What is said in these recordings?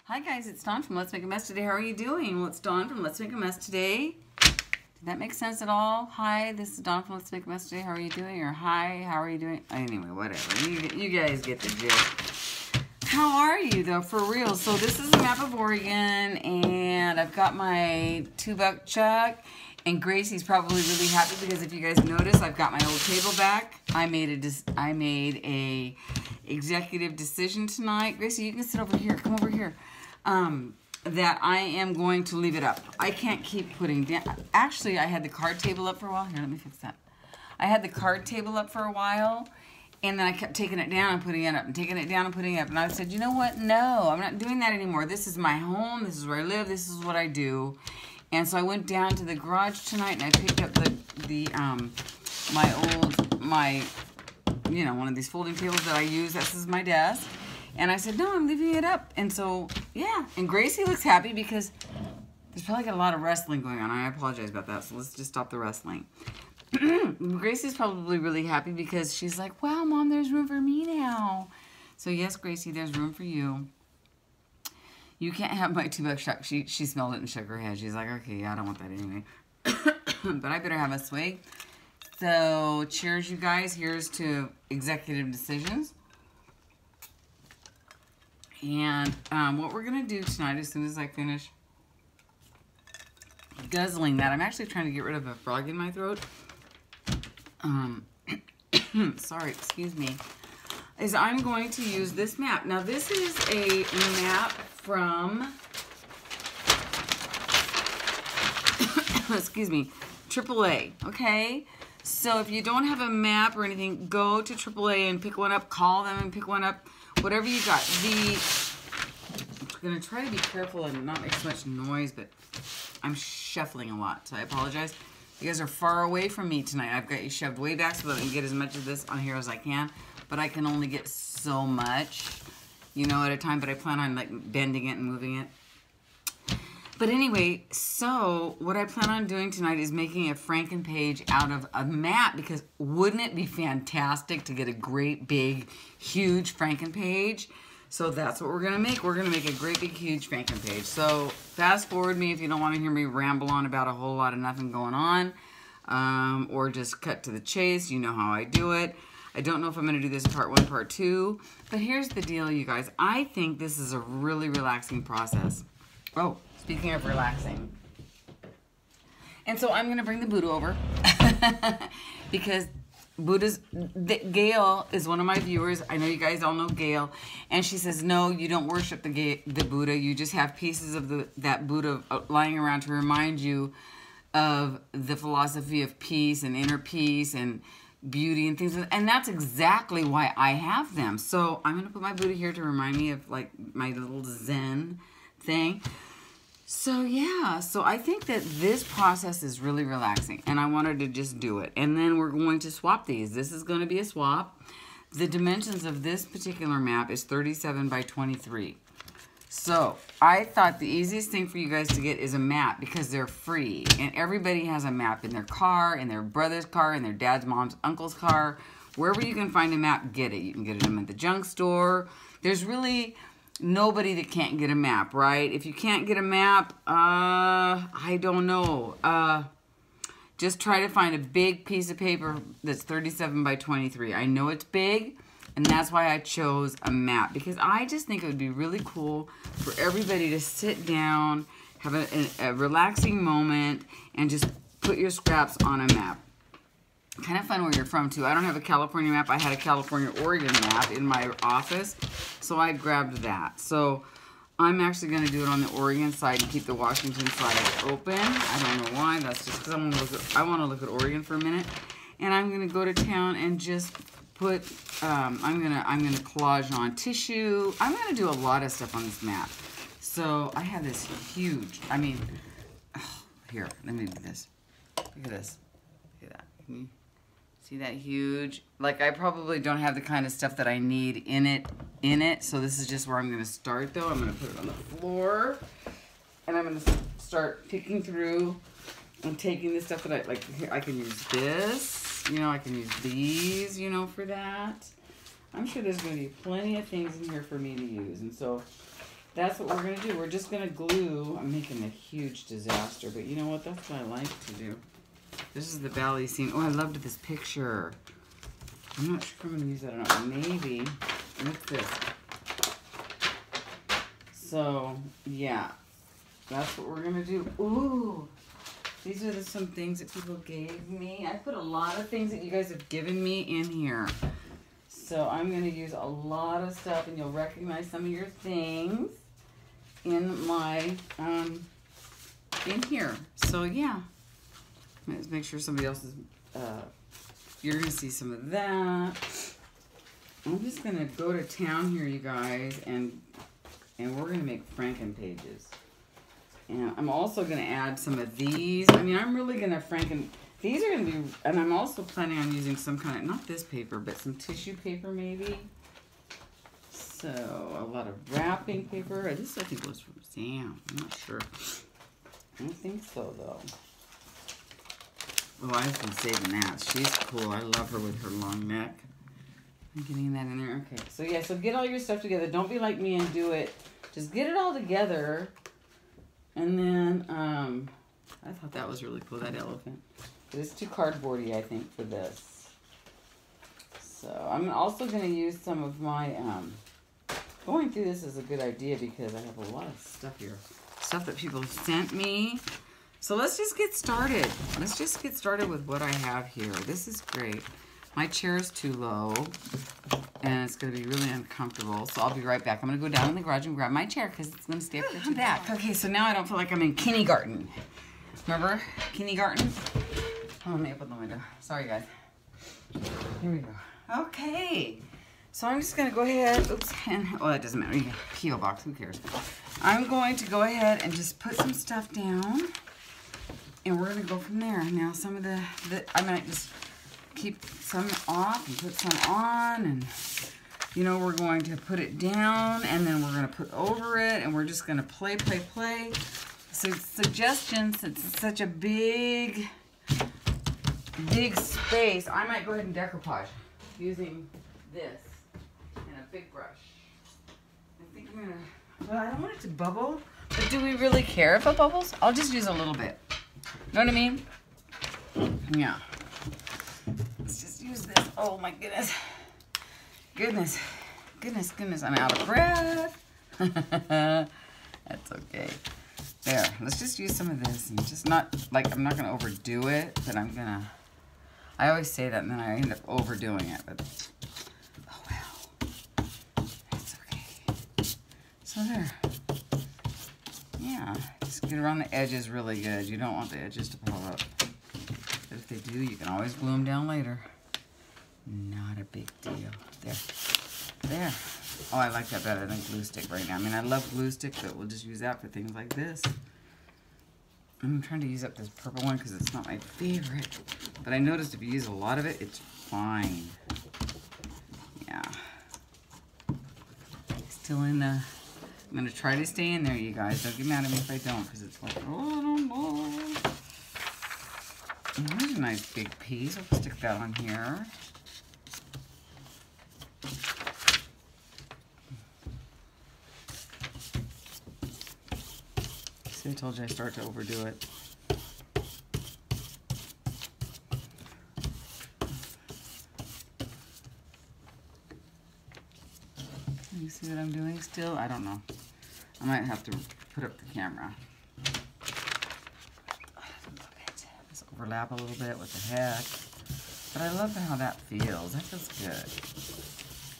Hi guys, it's Dawn from Let's Make a Mess Today. How are you doing? Well, it's Dawn from Let's Make a Mess Today. Did that make sense at all? Hi, this is Dawn from Let's Make a Mess Today. How are you doing? Or hi, how are you doing? Anyway, whatever. You guys get the gist. How are you though, for real? So this is a map of Oregon, and I've got my $2 chuck. And Gracie's probably really happy because if you guys notice, I've got my old table back. I made a executive decision tonight. Gracie, you can sit over here. Come over here. That I am going to leave it up. I can't keep putting down. Actually, I had the card table up for a while. Here, let me fix that. I had the card table up for a while, and then I kept taking it down and putting it up, and taking it down and putting it up. And I said, you know what? No, I'm not doing that anymore. This is my home. This is where I live. This is what I do. And so I went down to the garage tonight, and I picked up one of these folding tables that I use. This is my desk. And I said, no, I'm leaving it up. And so, yeah. And Gracie looks happy because there's probably got a lot of wrestling going on. I apologize about that. So let's just stop the wrestling. Gracie's probably really happy because she's like, wow, Mom, there's room for me now. So, yes, Gracie, there's room for you. You can't have my $2 chuck. She smelled it and shook her head. She's like, okay, yeah, I don't want that anyway. But I better have a swig. So, cheers, you guys. Here's to executive decisions. And what we're going to do tonight, as soon as I finish guzzling that, I'm actually trying to get rid of a frog in my throat. Sorry, excuse me. Is I'm going to use this map. Now, this is a map from, excuse me, AAA, okay? So if you don't have a map or anything, go to AAA and pick one up. Call them and pick one up. Whatever you got. I'm going to try to be careful and not make so much noise, but I'm shuffling a lot, so I apologize. You guys are far away from me tonight. I've got you shoved way back so that I can get as much of this on here as I can, but I can only get so much, at a time, but I plan on like bending it and moving it. But anyway, so what I plan on doing tonight is making a Frankenpage out of a map, because wouldn't it be fantastic to get a great big huge Frankenpage? So that's what we're gonna make. We're gonna make a great big huge Frankenpage. So fast forward me if you don't want to hear me ramble on about a whole lot of nothing going on, or just cut to the chase. You know how I do it. I don't know if I'm gonna do this part 1, part 2, but here's the deal, you guys. I think this is a really relaxing process. Oh. Speaking of relaxing. And so I'm going to bring the Buddha over because Gail is one of my viewers. I know you guys all know Gail. And she says, no, you don't worship the Buddha. You just have pieces of that Buddha lying around to remind you of the philosophy of peace and inner peace and beauty and things. And that's exactly why I have them. So I'm going to put my Buddha here to remind me of like my little Zen thing. So yeah, so I think that this process is really relaxing, and I wanted to just do it. And then we're going to swap these. This is going to be a swap. The dimensions of this particular map is 37 by 23. So I thought the easiest thing for you guys to get is a map because they're free. And everybody has a map in their car, in their brother's car, in their dad's, mom's, uncle's car. Wherever you can find a map, get it. You can get them at the junk store. There's really nobody that can't get a map, right? If you can't get a map, I don't know. Just try to find a big piece of paper that's 37 by 23. I know it's big, and that's why I chose a map, because I just think it would be really cool for everybody to sit down, have a relaxing moment, and just put your scraps on a map. Kind of fun where you're from, too. I don't have a California map. I had a California-Oregon map in my office, so I grabbed that. So I'm actually going to do it on the Oregon side and keep the Washington side open. I don't know why. That's just because I want to look at Oregon for a minute. And I'm going to go to town and just put, I'm gonna collage on tissue. I'm going to do a lot of stuff on this map. So I have this huge, here, let me do this. Look at this. Look at that. Can you see that huge? Like, I probably don't have the kind of stuff that I need in it. So this is just where I'm going to start, though. I'm going to put it on the floor. And I'm going to start picking through and taking the stuff that I, like, here, I can use this. I can use these, for that. I'm sure there's going to be plenty of things in here for me to use. And so that's what we're going to do. We're just going to glue. I'm making a huge disaster, but you know what? That's what I like to do. This is the ballet scene. Oh, I loved this picture. I'm not sure if I'm going to use that or not. Maybe. What's this? So, yeah. That's what we're going to do. Ooh. These are some things that people gave me. I put a lot of things that you guys have given me in here. So I'm going to use a lot of stuff, and you'll recognize some of your things in my, in here. So yeah, let's make sure somebody else is, you're going to see some of that. I'm just going to go to town here, you guys, and we're going to make Frankenpages. And I'm also going to add some of these. I mean, I'm really going to these are going to be, and I'm also planning on using some kind of, not this paper, but some tissue paper maybe. So, a lot of wrapping paper. This I think was from Sam. I'm not sure. I don't think so, though. Oh, I've been saving that. She's cool. I love her with her long neck. I'm getting that in there. Okay, so yeah, so get all your stuff together. Don't be like me and do it. Just get it all together. And then, I thought that was really cool, that elephant. But it's too cardboardy, I think, for this. So, I'm also going to use some of my, going through this is a good idea because I have a lot of stuff here. Stuff that people sent me. So let's just get started. Let's just get started with what I have here. This is great. My chair is too low, and it's going to be really uncomfortable. So I'll be right back. I'm going to go down in the garage and grab my chair because it's going to stay up there too back. Okay, so now I don't feel like I'm in kindergarten. Remember kindergarten? Oh, let me open the window. Sorry, guys. Here we go. Okay. So I'm just going to go ahead. Oops. And, oh, that doesn't matter. You can P.O. box. Who cares? I'm going to go ahead and just put some stuff down. And we're going to go from there. Now, some of the I might just keep some off and put some on. And, you know, we're going to put it down. And then we're going to put over it. And we're just going to play. So, suggestions. It's such a big space. I might go ahead and decoupage using this and a big brush. I think I'm going to, well, I don't want it to bubble. But do we really care if it bubbles? I'll just use a little bit. Know what I mean? Yeah. Let's just use this. Oh my goodness. Goodness. I'm out of breath. That's okay. There. Let's just use some of this. And just not, like, I'm not going to overdo it, but I'm going to, I always say that and then I end up overdoing it. But, oh well. That's okay. So there. Yeah, just get around the edges really good. You don't want the edges to pull up. But if they do, you can always glue them down later. Not a big deal. There. Oh, I like that better than glue stick right now. I mean, I love glue stick, but we'll just use that for things like this. I'm trying to use up this purple one because it's not my favorite. But I noticed if you use a lot of it, it's fine. Yeah. Still in the... I'm going to try to stay in there, you guys. Don't get mad at me if I don't, because it's like, oh, I don't know. And here's a nice big piece. I'll stick that on here. See, I told you I start to overdo it. You see what I'm doing still? I don't know. I might have to put up the camera. Just overlap a little bit with the head. But I love how that feels. That feels good.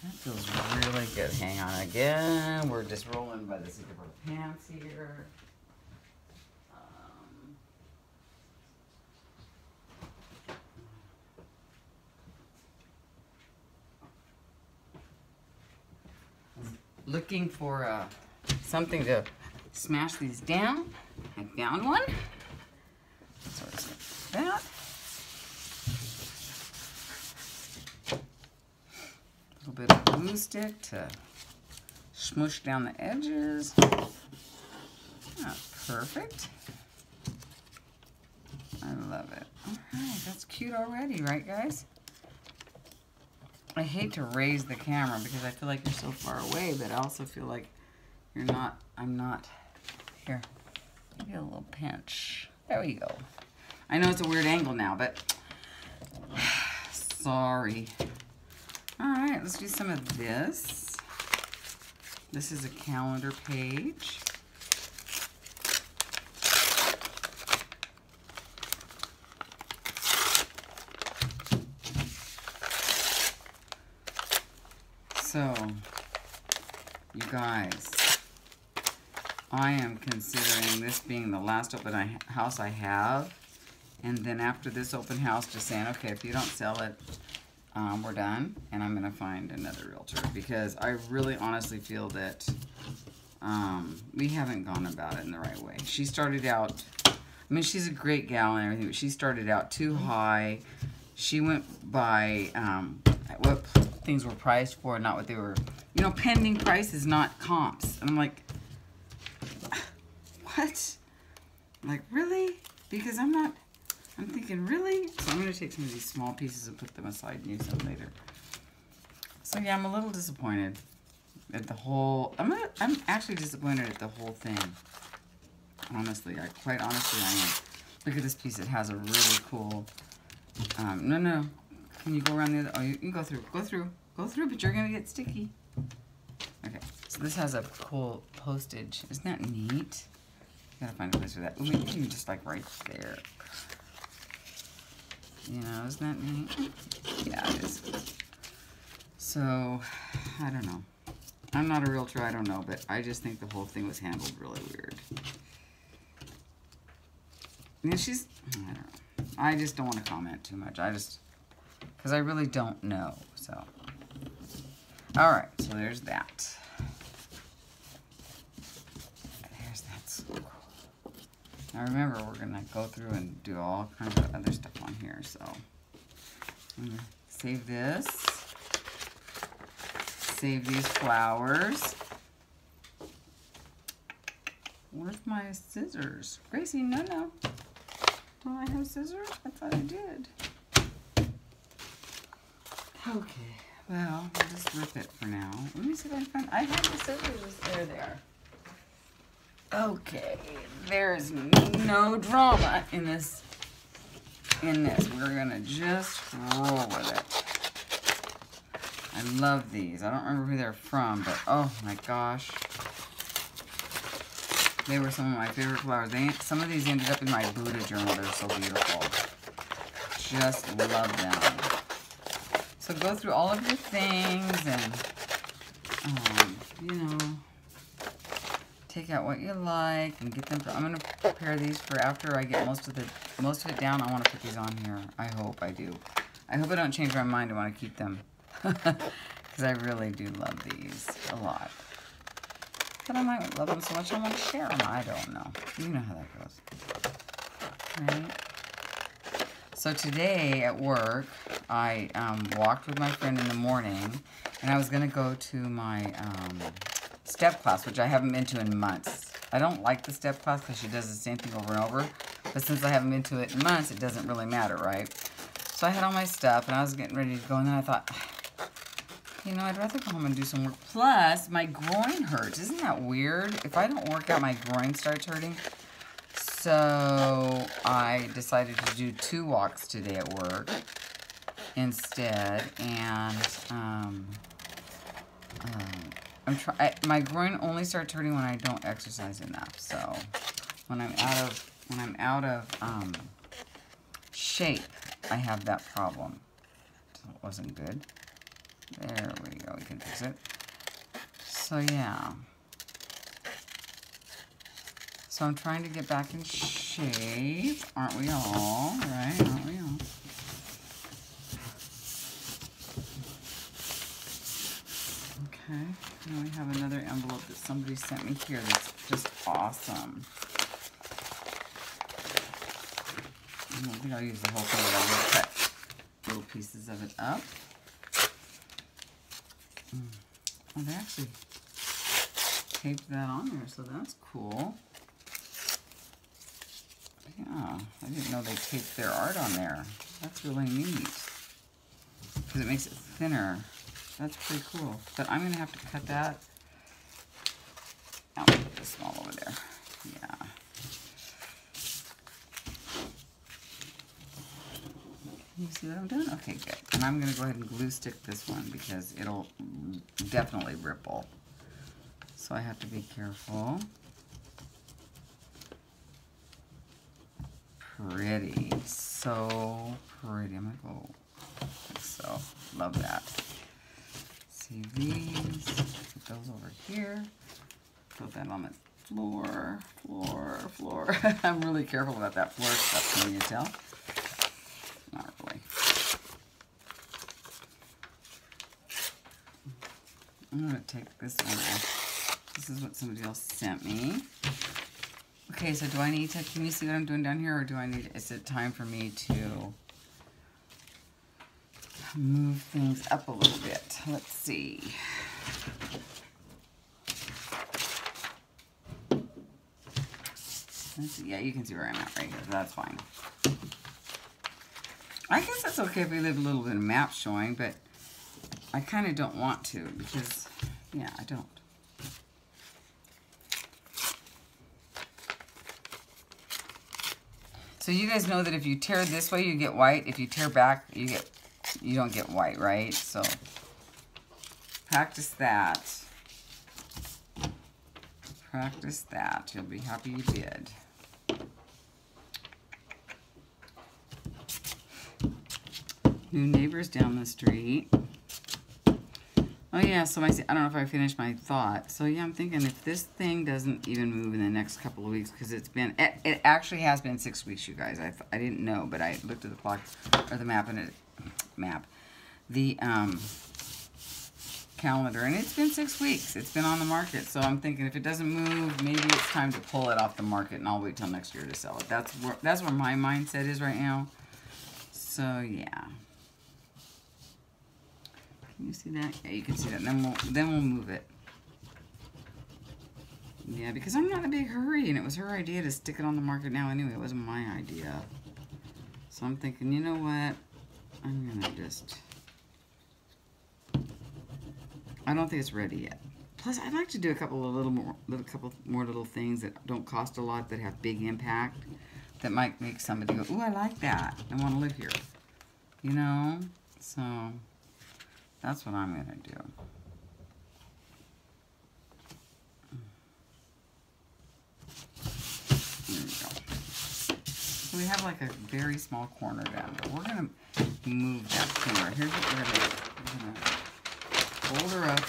That feels really good. Hang on again. We're just rolling by the seat of our pants here. Looking for something to smash these down. I found one. So just like that. A little bit of glue stick to smush down the edges. Perfect. I love it. All right, that's cute already, right, guys? I hate to raise the camera because I feel like you're so far away, but I also feel like I'm not. Here, give you a little pinch. There we go. I know it's a weird angle now, but sorry. All right, let's do some of this. This is a calendar page. So, you guys, I am considering this being the last open house I have. And then after this open house, just saying, okay, if you don't sell it, we're done. And I'm going to find another realtor. Because I really honestly feel that we haven't gone about it in the right way. She started out, I mean, she's a great gal and everything, but she started out too high. She went by what things were priced for, not what they were. You know, pending prices, not comps. And I'm like, what? Like, really? Because I'm thinking, really? So I'm going to take some of these small pieces and put them aside and use them later. So yeah, I'm a little disappointed at the whole, I'm actually disappointed at the whole thing. Honestly, quite honestly I am. Look at this piece, it has a really cool, no. Can you go around the other, oh, you can go through, but you're going to get sticky. Okay, so this has a cool postage. Isn't that neat? Gotta find a place for that. Ooh, maybe even just like right there. You know, isn't that neat? Yeah, it is. So, I don't know. I'm not a realtor, I don't know, but I just think the whole thing was handled really weird. I mean, I don't know. I just don't want to comment too much. Because I really don't know, so. All right, so there's that. There's that school. Now remember, we're gonna go through and do all kinds of other stuff on here, so. I'm gonna save this. Save these flowers. Where's my scissors? Gracie, no. Don't I have scissors? I thought I did. Okay, well, I'll just rip it for now. Let me see if I can find, I have the scissors. There they are. Okay, there's no drama in this. We're gonna just roll with it. I love these. I don't remember who they're from, but oh my gosh. They were some of my favorite flowers. Some of these ended up in my Buddha journal. They're so beautiful. Just love them. So go through all of your things and, you know, take out what you like and get them. I'm going to prepare these for after I get most of it down. I want to put these on here. I hope I do. I hope I don't change my mind. I want to keep them because I really do love these a lot. But I might love them so much I want to share them. I don't know. You know how that goes. Right? So today at work, I walked with my friend in the morning, and I was going to go to my step class, which I haven't been to in months. I don't like the step class because she does the same thing over and over, but since I haven't been to it in months, it doesn't really matter, right? So I had all my stuff, and I was getting ready to go, and then I thought, you know, I'd rather go home and do some work. Plus, my groin hurts. Isn't that weird? If I don't work out, my groin starts hurting. So I decided to do 2 walks today at work instead, and my groin only starts hurting when I don't exercise enough. So when I'm out of shape, I have that problem. So it wasn't good. There we go. We can fix it. So yeah. So I'm trying to get back in shape. Aren't we all? Right? Aren't we all? Okay. Now we have another envelope that somebody sent me here that's just awesome. I don't think I'll use the whole thing, but I will cut little pieces of it up. Oh, they actually taped that on there, so that's cool. Yeah, I didn't know they taped their art on there. That's really neat. Because it makes it thinner. That's pretty cool. But I'm going to have to cut that. I'll put this small over there. Yeah. You see what I'm doing? Okay, good. And I'm going to go ahead and glue stick this one because it'll definitely ripple. So I have to be careful. Pretty. So pretty. I'm going to go like so. Love that. See these. Put those over here. Put that on the floor. Floor. I'm really careful about that floor stuff, can you tell? Not really. I'm going to take this one off. This is what somebody else sent me. Okay, so do I need to, can you see what I'm doing down here, or do I need, is it time for me to move things up a little bit? Let's see. Let's see. Yeah, you can see where I'm at right here. That's fine. I guess that's okay if we leave a little bit of map showing, but I kind of don't want to because, yeah, I don't. So you guys know that if you tear this way, you get white. If you tear back, you don't get white, right? So practice that. Practice that. You'll be happy you did. New neighbors down the street. Oh yeah, so I don't know if I finished my thought. So yeah, I'm thinking if this thing doesn't even move in the next couple of weeks, because it actually has been 6 weeks, you guys. I didn't know, but I looked at the clock or the map and the calendar, and it's been 6 weeks. It's been on the market, so I'm thinking if it doesn't move, maybe it's time to pull it off the market, and I'll wait till next year to sell it. That's where my mindset is right now. So yeah. Can you see that? Yeah, you can see that. And then we'll move it. Yeah, because I'm not in a big hurry, and it was her idea to stick it on the market now anyway. It wasn't my idea. So I'm thinking, you know what? I'm gonna just. I don't think it's ready yet. Plus, I'd like to do a couple more little things that don't cost a lot, that have big impact, that might make somebody go, "Ooh, I like that. I want to live here." You know? So. That's what I'm going to do. There we go. So we have like a very small corner down there. We're going to move that corner. Here's what we're going to do. We're going to fold her up.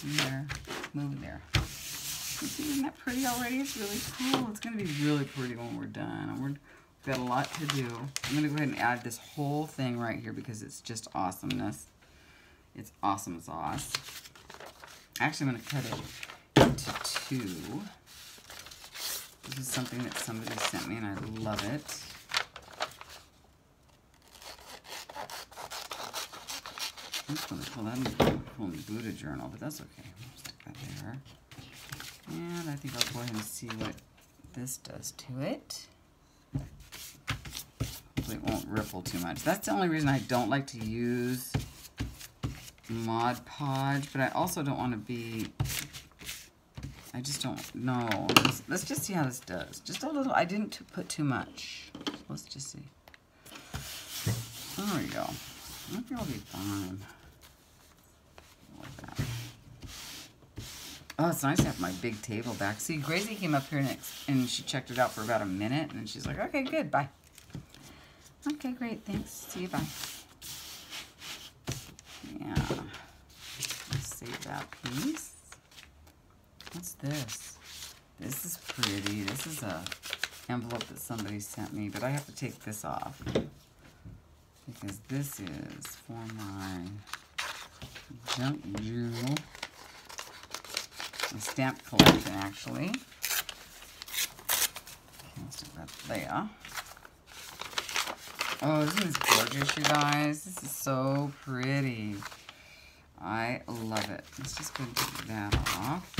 There. Move there. Isn't that pretty already? It's really cool. It's going to be really pretty when we're done. We've got a lot to do. I'm going to go ahead and add this whole thing right here because it's just awesomeness. It's awesome sauce. Actually, I'm going to cut it into two. This is something that somebody sent me, and I love it. I'm just going to pull that in the Buddha journal, but that's okay. I'll stick that there. And I think I'll go ahead and see what this does to it. Hopefully it won't ripple too much. That's the only reason I don't like to use Mod Podge, but I also don't want to be, I just don't know. Let's just see how this does. Just a little, I didn't put too much. Let's just see. There we go. I think it'll be fine. Like that. Oh, it's nice to have my big table back. See, Gracie came up here and she checked it out for about a minute, and she's like, okay, good, bye. Okay, great, thanks. See you, bye. Yeah. Let's save that piece. What's this? This is pretty. This is a envelope that somebody sent me, but I have to take this off because this is for my junk jewel. A stamp collection, actually. Okay, let's stick that there. Oh, isn't this gorgeous, you guys? This is so pretty. I love it. Let's just go and take that off.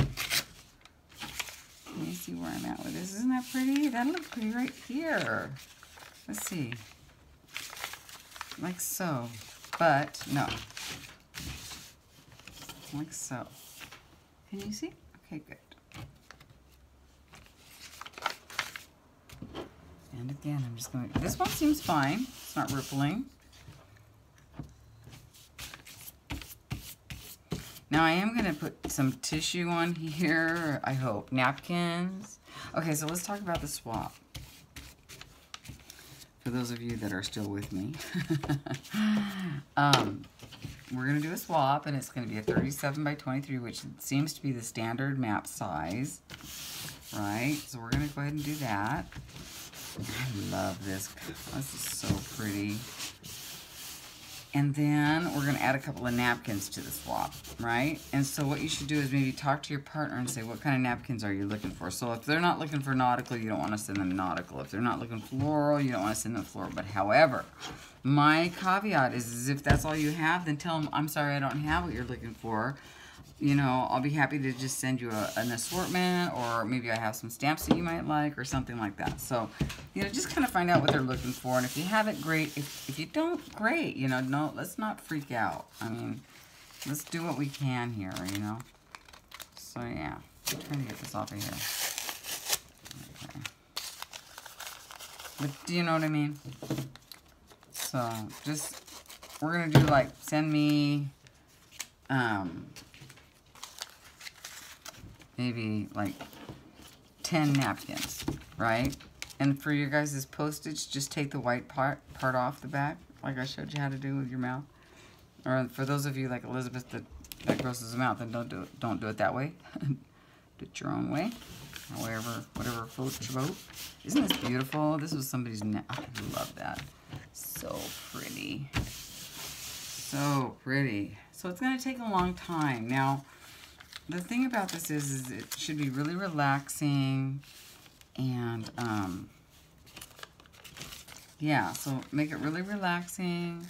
Let me see where I'm at with this. Isn't that pretty? That'll look pretty right here. Let's see. Like so. But, no. like so. Can you see? Okay, good. And again, I'm just going, this one seems fine. It's not rippling. Now I am going to put some tissue on here, I hope. Napkins. Okay, so let's talk about the swap. For those of you that are still with me. We're going to do a swap, and it's going to be a 37 by 23, which seems to be the standard map size. Right? So we're going to go ahead and do that. I love this. This is so pretty. And then we're going to add a couple of napkins to the swap, right? And so what you should do is maybe talk to your partner and say, what kind of napkins are you looking for? So if they're not looking for nautical, you don't want to send them nautical. If they're not looking floral, you don't want to send them floral. But however, my caveat is if that's all you have, then tell them, I'm sorry, I don't have what you're looking for. You know, I'll be happy to just send you an assortment, or maybe I have some stamps that you might like, or something like that. So, you know, just kind of find out what they're looking for. And if you have it, great. If you don't, great. You know, no, let's not freak out. I mean, let's do what we can here, you know. So, yeah. I'm trying to get this off of here. Okay. But do you know what I mean? So, just, we're going to do, like, send me, maybe like 10 napkins, right? And for your guys' postage, just take the white part off the back, like I showed you how to do with your mouth. Or for those of you like Elizabeth that grosses them out, then don't do it that way. Do it your own way. However, whatever floats your boat. Isn't this beautiful? This was somebody's I love that. So pretty. So pretty. So it's gonna take a long time. Now, the thing about this is it should be really relaxing, and yeah, so make it really relaxing.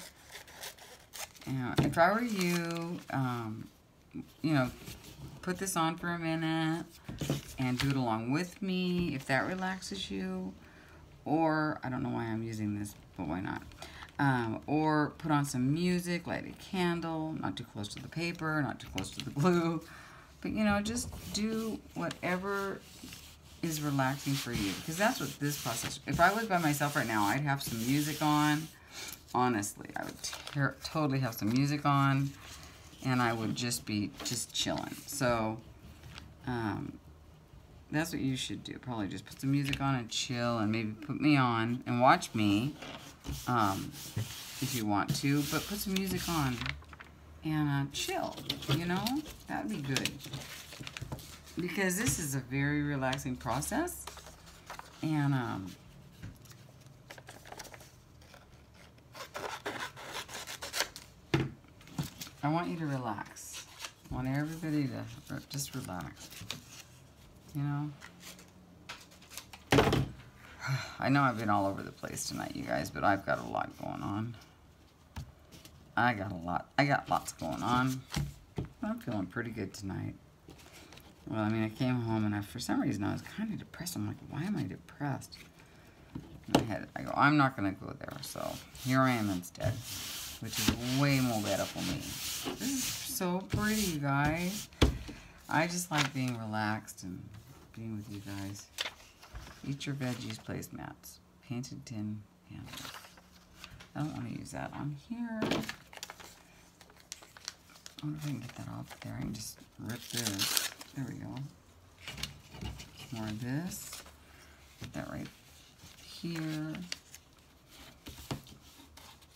And if I were you, you know, put this on for a minute and do it along with me if that relaxes you. Or, I don't know why I'm using this, but why not? Or put on some music, light a candle, not too close to the paper, not too close to the glue. But, you know, just do whatever is relaxing for you. Because that's what this process... If I was by myself right now, I'd have some music on. Honestly, I would totally have some music on. And I would just be chilling. So, that's what you should do. Probably just put some music on and chill. And maybe put me on and watch me. If you want to. But put some music on. And chill, you know, that'd be good, because this is a very relaxing process, and I want you to relax. I want everybody to just relax, you know. I know I've been all over the place tonight, you guys, but I've got a lot going on. I got lots going on. I'm feeling pretty good tonight. Well, I mean, I came home and for some reason I was kind of depressed. I'm like, why am I depressed? I go, I'm not going to go there. So here I am instead, which is way more better for me. This is so pretty, you guys. I just like being relaxed and being with you guys. Eat your veggies placemats. Painted tin handles. I don't want to use that on here. I wonder if I can get that off there. I can just rip this. There we go. More of this. Put that right here.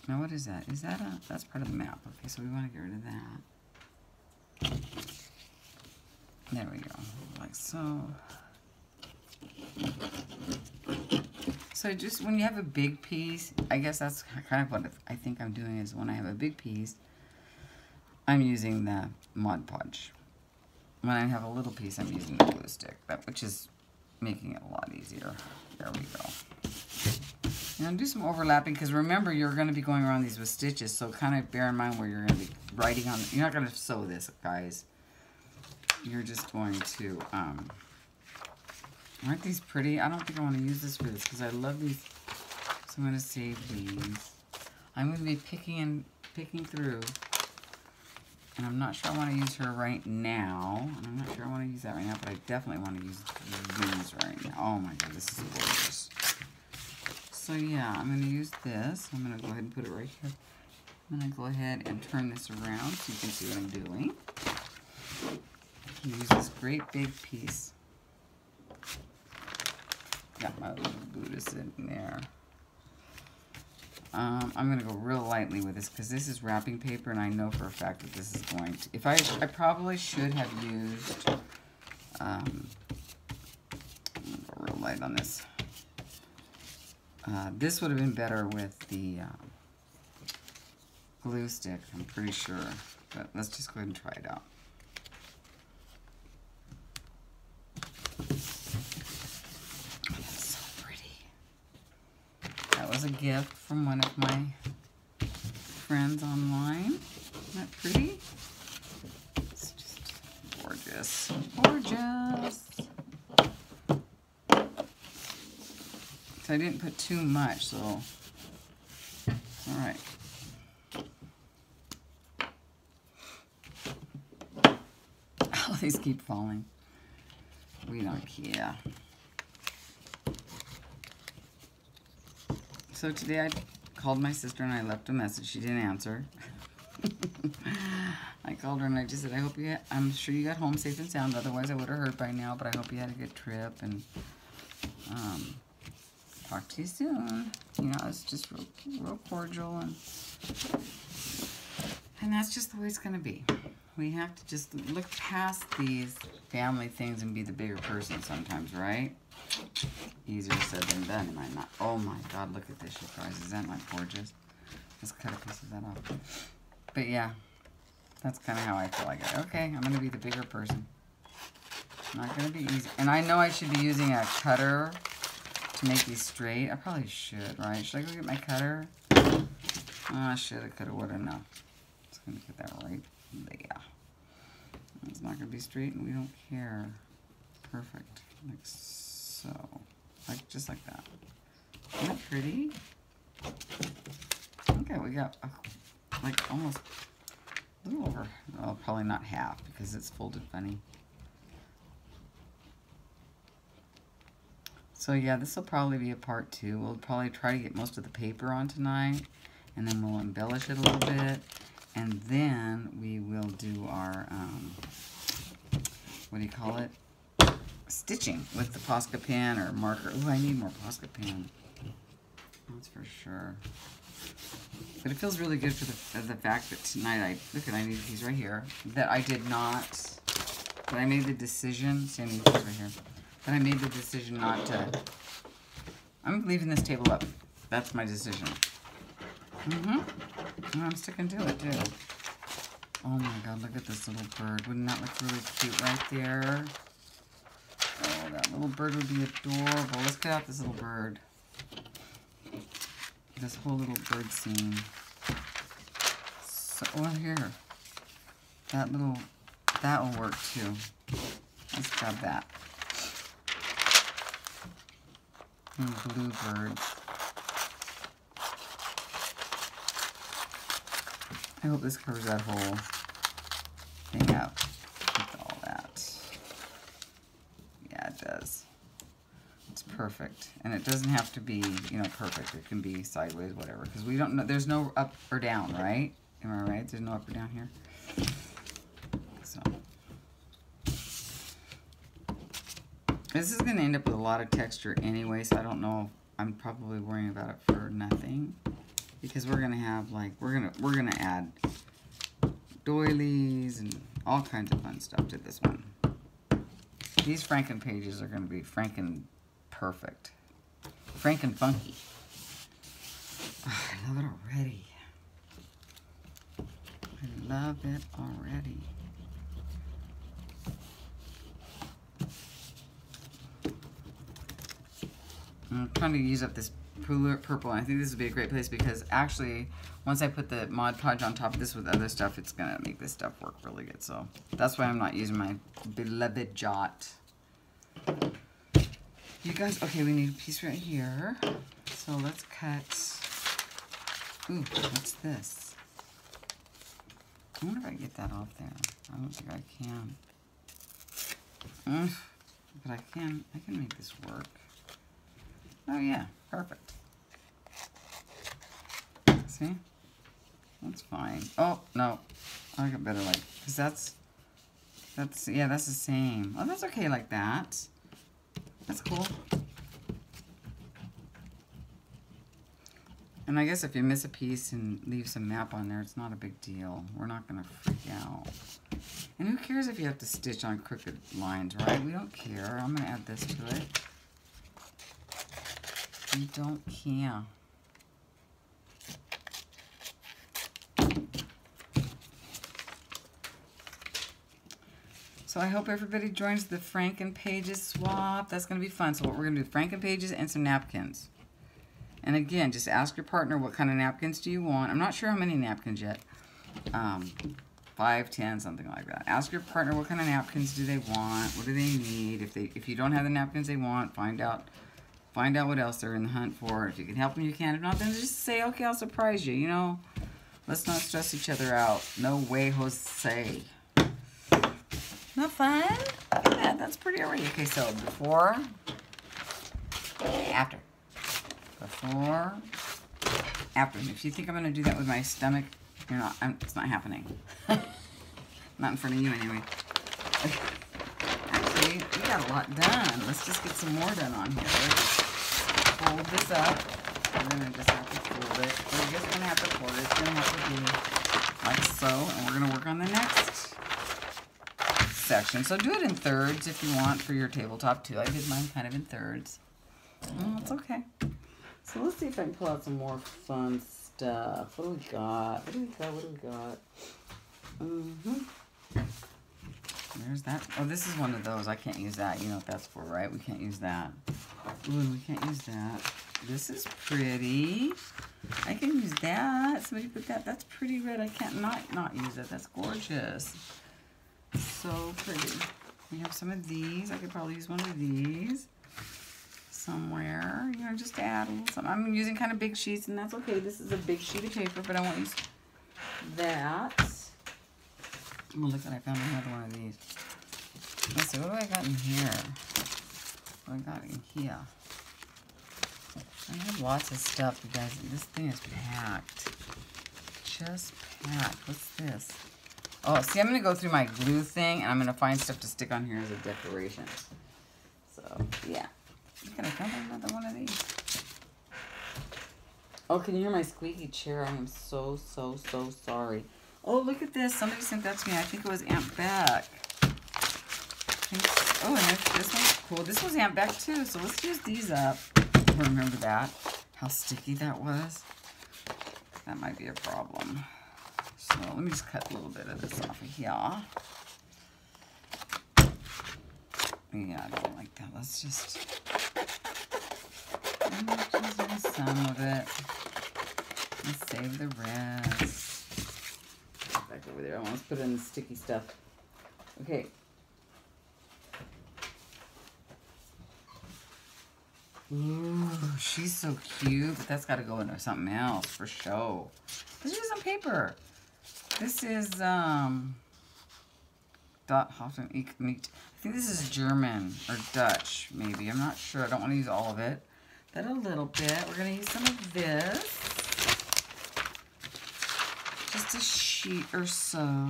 Now what is that? Is that that's part of the map. Okay, so we want to get rid of that. There we go. Like so. So just when you have a big piece, I guess that's kind of what I think I'm doing, is when I have a big piece, I'm using the Mod Podge. When I have a little piece, I'm using the glue stick, which is making it a lot easier. There we go. And do some overlapping, because remember, you're going to be going around these with stitches, so kind of bear in mind where you're going to be writing on. You're not going to sew this, guys. You're just going to, aren't these pretty? I don't think I want to use this for this, because I love these. So I'm going to save these. I'm going to be picking through. And I'm not sure I want to use her right now. And I'm not sure I want to use that right now, but I definitely want to use these right now. Oh my god, this is gorgeous. So yeah, I'm going to use this. I'm going to go ahead and put it right here. I'm going to go ahead and turn this around so you can see what I'm doing. Use this great big piece. Got my little Buddha sitting there. I'm going to go real lightly with this because this is wrapping paper and I know for a fact that this is going to... If I probably should have used... I'm going to go real light on this. This would have been better with the glue stick, I'm pretty sure. But let's just go ahead and try it out. Was a gift from one of my friends online. Isn't that pretty? It's just gorgeous. Gorgeous. So I didn't put too much, so alright. Oh, these keep falling. We don't care. So today I called my sister and I left a message. She didn't answer. I called her and I just said, I'm sure you got home safe and sound. Otherwise I would have heard by now, but I hope you had a good trip and talk to you soon. You know, it's just real cordial and that's just the way it's going to be. We have to just look past these family things and be the bigger person sometimes, right? Easier said than done, am I not? Oh my god, look at this, you guys. Is that not gorgeous? Let's cut a piece of that off. But yeah, that's kind of how I feel like it. Okay, I'm going to be the bigger person. Not going to be easy. And I know I should be using a cutter to make these straight. I probably should, right? Should I go get my cutter? Oh, I should have, could have, would have, no. Just going to get that right there. It's not going to be straight and we don't care. Perfect. Like so. Like, just like that. Isn't that pretty? Okay, we got like almost a little over, well, probably not half because it's folded funny. So yeah, this will probably be a part 2. We'll probably try to get most of the paper on tonight and then we'll embellish it a little bit and then we will do our, what do you call it? Stitching with the Posca pen or marker. Oh, I need more Posca pen. That's for sure. But it feels really good for the fact that tonight I need these right here. That I did not, but I made the decision, see I need these right here. That I made the decision not to, I'm leaving this table up. That's my decision. And I'm sticking to it too. Oh my god, look at this little bird. Wouldn't that look really cute right there? Oh, that little bird would be adorable. Let's cut out this little bird. This whole little bird scene. So, oh, here. That will work too. Let's grab that. And blue bird. I hope this covers that whole thing up with all that. Yeah, it does. It's perfect. And it doesn't have to be, you know, perfect. It can be sideways, whatever. Because we don't know, there's no up or down, right? Am I right? There's no up or down here. So. This is going to end up with a lot of texture anyway, so I don't know if I'm probably worrying about it for nothing. Because we're gonna have like we're gonna add doilies and all kinds of fun stuff to this one. These Frankenpages are gonna be Franken-perfect, Franken-funky. Oh, I love it already. I love it already. I'm trying to use up this purple. I think this would be a great place because actually once I put the Mod Podge on top of this with other stuff, it's gonna make this stuff work really good. So that's why I'm not using my beloved Jot. You guys, okay, we need a piece right here. So let's cut, ooh, what's this? I wonder if I can get that off there. I don't think I can. But I can make this work. Oh yeah, perfect. See? That's fine. Oh, no. I got better like, because yeah, that's the same. Oh, that's okay like that. That's cool. And I guess if you miss a piece and leave some map on there, it's not a big deal. We're not going to freak out. And who cares if you have to stitch on crooked lines, right? We don't care. I'm going to add this to it. We don't care. So I hope everybody joins the Frankenpages swap. That's going to be fun. So what we're going to do, Frankenpages and some napkins. And again, just ask your partner what kind of napkins do you want. I'm not sure how many napkins yet. 5, 10, something like that. Ask your partner what kind of napkins do they want. What do they need? If you don't have the napkins they want, find out what else they're in the hunt for. If you can help them, you can. If not, then just say, okay, I'll surprise you. You know, let's not stress each other out. No way, Jose. Not fun? Look at that. That's pretty already. Okay, so before, after. Before, after. And if you think I'm going to do that with my stomach, you're not. It's not happening. Not in front of you anyway. Actually, we got a lot done. Let's just get some more done on here. Fold this up. We're going to just have to fold it. We're just going to have to fold it. It's going to have to be like so. And we're going to work on the next section. So do it in thirds if you want for your tabletop too. I did mine kind of in thirds. It's okay. So let's see if I can pull out some more fun stuff. What do we got? What do we got? There's that. Oh, this is one of those. I can't use that. You know what that's for, right? We can't use that. Ooh, we can't use that. This is pretty. I can use that. Somebody put that. That's pretty red. I can't not use it. That's gorgeous. So pretty. We have some of these. I could probably use one of these somewhere. You know, just to add a little something. I'm using kind of big sheets, and that's okay. This is a big sheet of paper, but I won't use that. Oh, look at I found another one of these. Let's see, what do I got in here? What do I got in here? I have lots of stuff, you guys. This thing is packed. Just packed. What's this? Oh, see, I'm going to go through my glue thing, and I'm going to find stuff to stick on here as a decoration. So, yeah. Look at I found another one of these. Oh, can you hear my squeaky chair? I am so sorry. Oh, look at this. Somebody sent that to me. I think it was Aunt Beck. Oh, and this one's cool. This was Aunt Beck, too. So let's use these up. Remember that? How sticky that was? That might be a problem. So let me just cut a little bit of this off of here. Yeah, I don't like that. Let's just use some of it. And save the rest. Back over there. I want to put in the sticky stuff. Okay. Ooh, she's so cute, but that's got to go into something else for show. Let's use some paper. This is Dot Hoffen meat. I think this is German or Dutch, maybe. I'm not sure. I don't want to use all of it, but a little bit. We're going to use some of this. Just a sheet or so.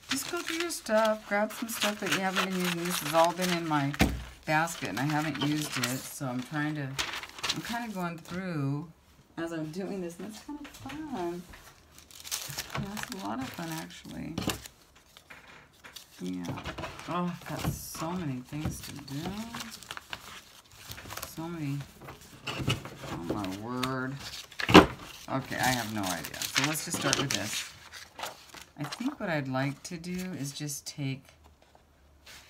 Just go through your stuff. Grab some stuff that you haven't been using. This has all been in my basket, and I haven't used it, so I'm kind of going through as I'm doing this, and it's kind of fun. Yeah, it's a lot of fun, actually. Yeah. Oh, I've got so many things to do. So many. Oh, my word. Okay, I have no idea. So let's just start with this. I think what I'd like to do is just take,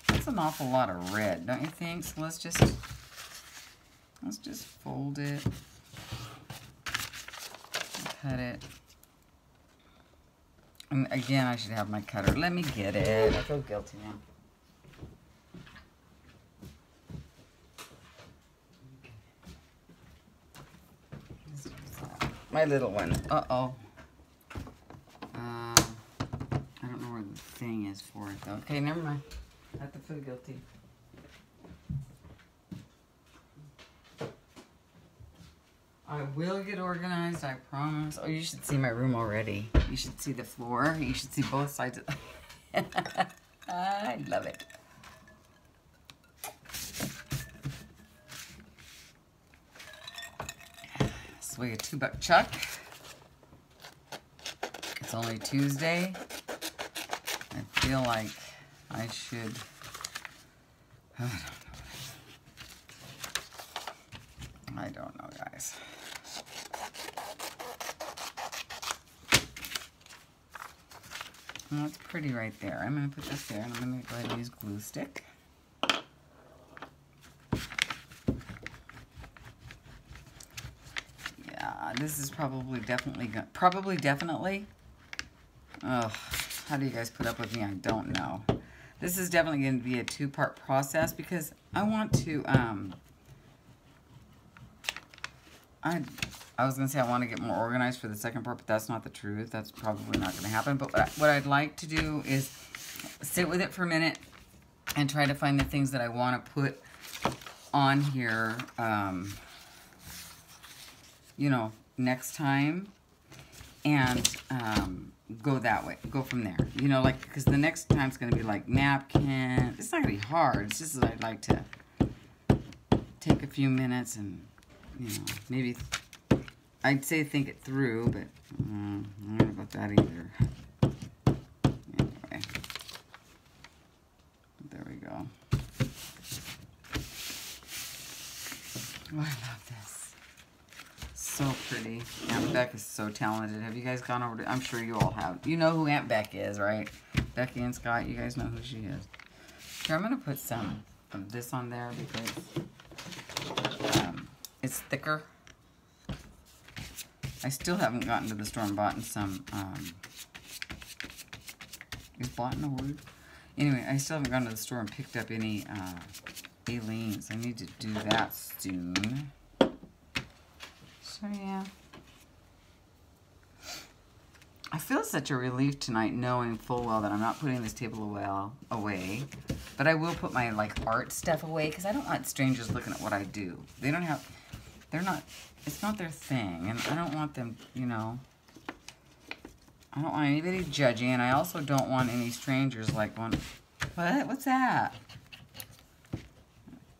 that's an awful lot of red, don't you think? So let's just fold it, cut it. And again, I should have my cutter. Let me get it. I feel guilty now. My little one. Uh-oh. thing is for it, though. Okay, never mind. I have to feel guilty. I will get organized, I promise. Oh, you should see my room already. You should see the floor. You should see both sides of I love it. So we get $2 chuck. It's only Tuesday. I feel like I should. I don't know, guys. Well, it's pretty right there. I'm going to put this there, and I'm going to go ahead and use glue stick. Yeah, this is probably definitely. Ugh, how do you guys put up with me? I don't know. This is definitely going to be a 2-part process because I want to. I was going to say I want to get more organized for the second part, but that's not the truth. That's probably not going to happen. But what I'd like to do is sit with it for a minute and try to find the things that I want to put on here, you know, next time. And go that way. Go from there. You know, like, because the next time's going to be like napkin. It's not going to be hard. It's just that I'd like to take a few minutes and, you know, maybe, I'd say think it through, but I don't know about that either. Anyway, there we go. Oh, I love this. So pretty. Aunt Beck is so talented. Have you guys gone over to, I'm sure you all have. You know who Aunt Beck is, right? Becky and Scott, you guys know who she is. Here, I'm going to put some of this on there because it's thicker. I still haven't gotten to the store and bought some, is bought in a word? Anyway, I still haven't gone to the store and picked up any Aleene's. I need to do that soon. So, yeah. I feel such a relief tonight knowing full well that I'm not putting this table away. But I will put my, like, art stuff away because I don't want strangers looking at what I do. They don't have, they're not, it's not their thing. And I don't want them, you know, I don't want anybody judging. And I also don't want any strangers, like, going, what? What's that?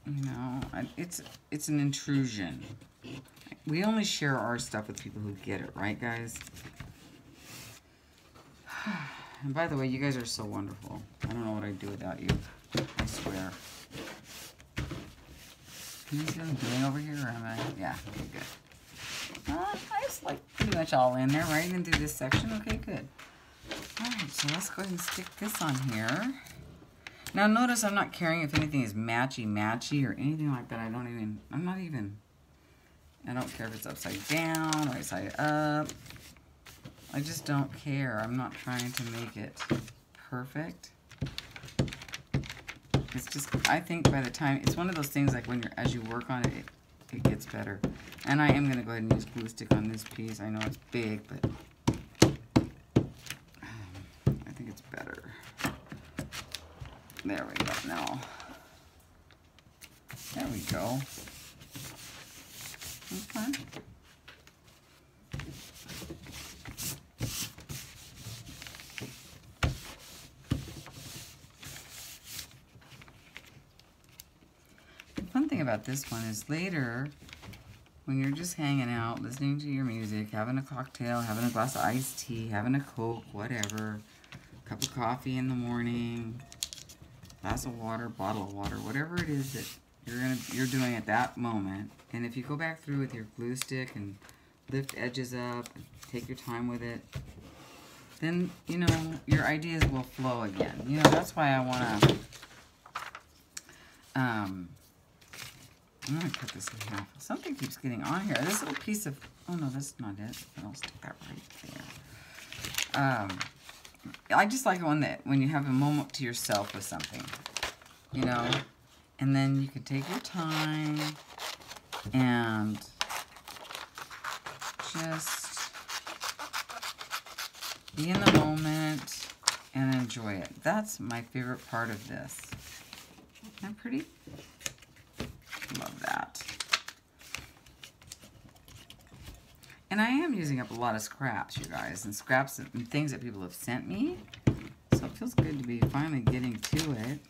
You know, it's an intrusion. We only share our stuff with people who get it, right, guys? And by the way, you guys are so wonderful. I don't know what I'd do without you. I swear. Can you see what I'm doing over here, or am I? Yeah, okay, good. I just like pretty much all in there, right? Even through this section. Okay, good. Alright, so let's go ahead and stick this on here. Now notice I'm not caring if anything is matchy-matchy or anything like that. I don't care if it's upside down or side up. I just don't care. I'm not trying to make it perfect. It's just, I think by the time, it's one of those things like when as you work on it, it gets better. And I am going to go ahead and use glue stick on this piece. I know it's big, but I think it's better. There we go. Now, there we go. Okay. The fun thing about this one is later, when you're just hanging out, listening to your music, having a cocktail, having a glass of iced tea, having a Coke, whatever, cup of coffee in the morning, glass of water, bottle of water, whatever it is that you're doing at that moment. And if you go back through with your glue stick and lift edges up, and take your time with it, then, you know, your ideas will flow again. You know, that's why I want to, I'm going to cut this in half. Something keeps getting on here. This little piece of, oh no, that's not it. I'll stick that right there. I just like when you have a moment to yourself with something, you know, and then you could take your time and just be in the moment and enjoy it. That's my favorite part of this. Isn't that pretty? Love that. And I am using up a lot of scraps, you guys, and scraps and things that people have sent me. So it feels good to be finally getting to it.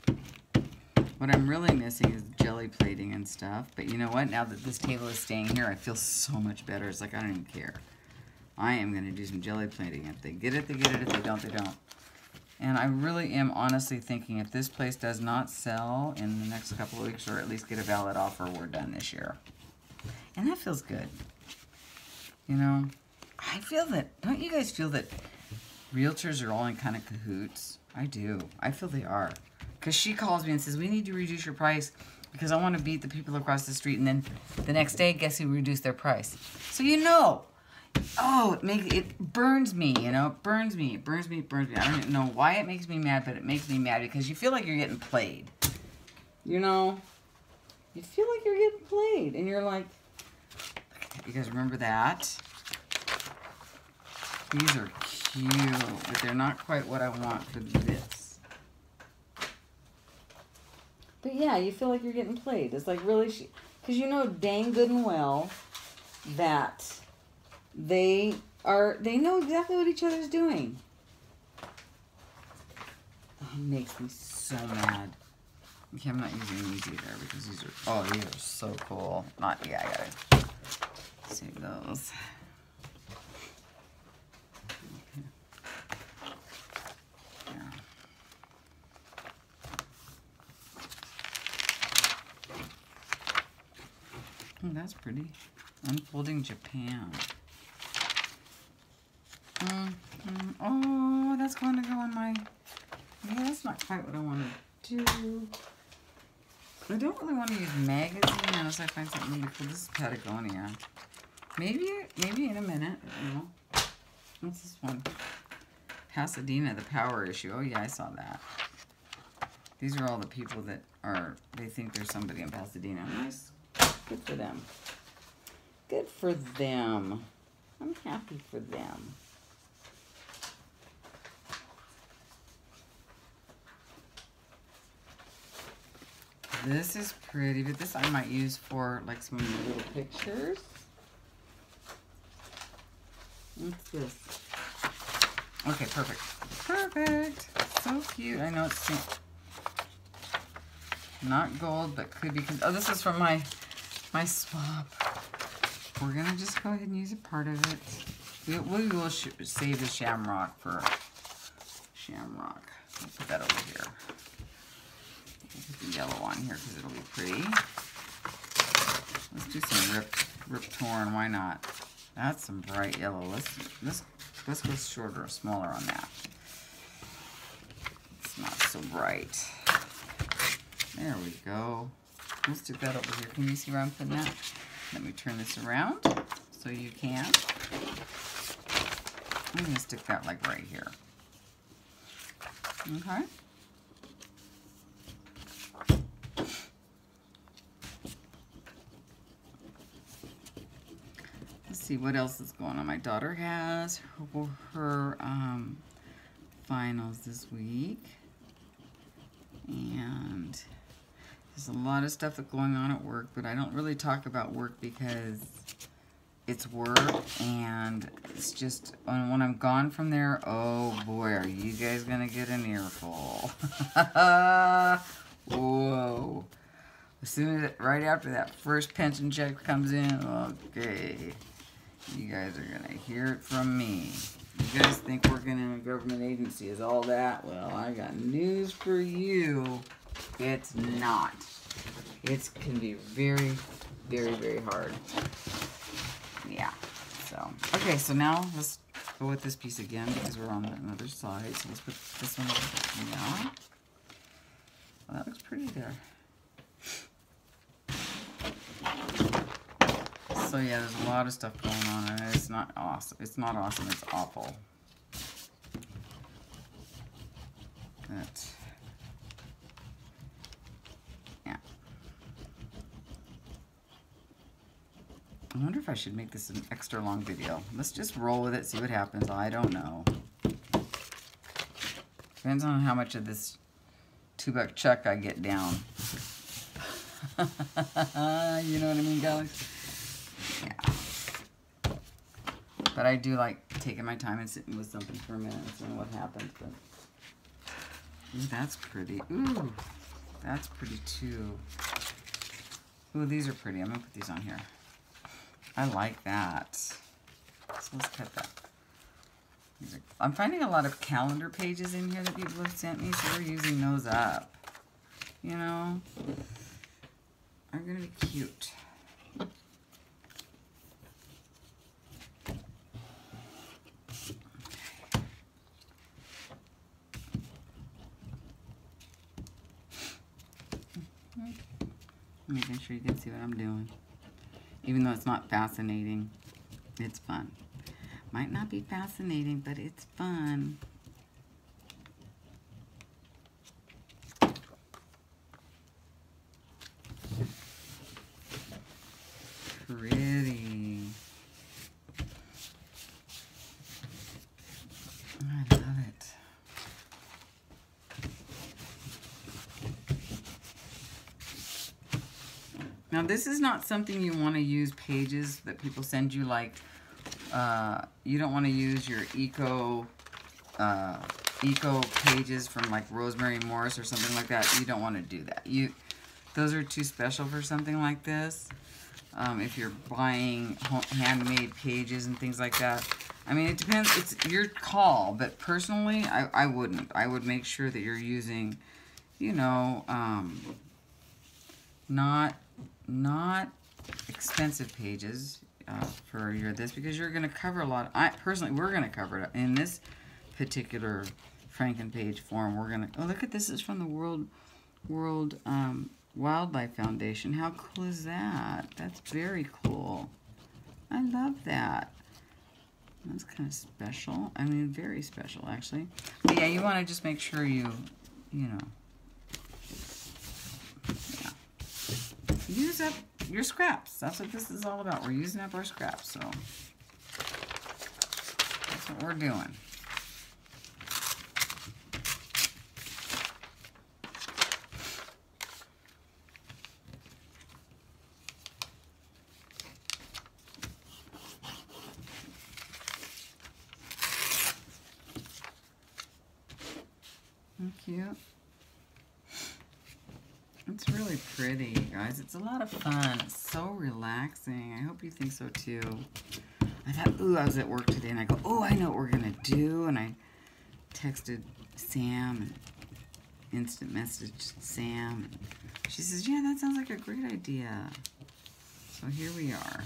What I'm really missing is jelly plating and stuff. But you know what? Now that this table is staying here, I feel so much better. It's like I don't even care. I am going to do some jelly plating. If they get it, they get it. If they don't, they don't. And I really am honestly thinking if this place does not sell in the next couple of weeks, or at least get a valid offer, we're done this year. And that feels good. You know, I feel that, don't you guys feel that realtors are all in kind of cahoots? I do. I feel they are. Because she calls me and says, we need to reduce your price because I want to beat the people across the street. And then the next day, guess who reduced their price? So you know, oh, it burns me, you know, it burns me. I don't even know why it makes me mad, but it makes me mad because you feel like you're getting played. You know, you feel like you're getting played. And you're like, you guys remember that? These are cute, but they're not quite what I want for this. But yeah, you feel like you're getting played. It's like really, because you know dang good and well that they know exactly what each other's doing. Oh, it makes me so mad. Okay, I'm not using these either because these are so cool. I gotta save those. Okay. Yeah. Oh, that's pretty. Unfolding Japan. Oh, that's going to go on my... Yeah, that's not quite what I want to do. I don't really want to use magazine unless I find something really cool. This is Patagonia. Maybe in a minute. You know. What's this one? Pasadena, the power issue. Oh yeah, I saw that. These are all the people that they think there's somebody in Pasadena. Nice. Good for them. Good for them. I'm happy for them. This is pretty, but this I might use for like some of my little pictures. What's this? Okay, perfect. Perfect. So cute. I know it's not gold, but could be. Oh, this is from my swap. We're gonna just go ahead and use a part of it. We will save the shamrock for shamrock. I'll put that over here. Put the yellow on here because it'll be pretty. Let's do some rip torn. Why not? That's some bright yellow. Let's go shorter or smaller on that. It's not so bright. There we go. Let's stick that over here. Can you see where I'm putting that? Let me turn this around so you can. I'm going to stick that like right here. Okay. Let's see what else is going on. My daughter has her finals this week. And there's a lot of stuff that's going on at work, but I don't really talk about work because it's work, and it's just, when I'm gone from there, oh boy, are you guys gonna get an earful. Whoa. As soon as, right after that first pension check comes in, okay, you guys are gonna hear it from me. You guys think working in a government agency is all that? Well, I got news for you. It's not. It can be very, very, very hard. Yeah. So, okay, so now let's go with this piece again because we're on another side. So let's put this one over now. Well, that looks pretty there. So yeah, there's a lot of stuff going on, and it's not awesome. It's not awesome. It's awful. But yeah, I wonder if I should make this an extra long video. Let's just roll with it, see what happens. I don't know. Depends on how much of this $2 chuck I get down. You know what I mean, guys? Yeah. But I do like taking my time and sitting with something for a minute and seeing what happens. But ooh, that's pretty. Ooh, that's pretty too. Ooh, these are pretty. I'm gonna put these on here. I like that. So let's cut that. I'm finding a lot of calendar pages in here that people have sent me, so we're using those up. You know, are gonna be cute. Making sure you can see what I'm doing. Even though it's not fascinating, it's fun. Might not be fascinating, but it's fun. Pretty. I love it. Now this is not something you want to use pages that people send you, like you don't want to use your eco pages from like Rosemary Morris or something like that. You don't want to do that. Those are too special for something like this. If you're buying handmade pages and things like that. I mean, it depends. It's your call, but personally, I wouldn't. I would make sure that you're using, you know, not expensive pages for your this, because you're going to cover a lot. Personally, we're going to cover it in this particular Frankenpage form. We're going to. Oh, look at this! It's from the World Wildlife Foundation. How cool is that? That's very cool. I love that. That's kind of special. I mean, very special, actually. But yeah, you want to just make sure you know, yeah. Use up your scraps. That's what this is all about. We're using up our scraps, so that's what we're doing. Cute. It's really pretty, you guys. It's a lot of fun. It's so relaxing. I hope you think so too. I thought, ooh, I was at work today and I go, oh, I know what we're gonna do. And I texted Sam and instant messaged Sam. She says, yeah, that sounds like a great idea. So here we are.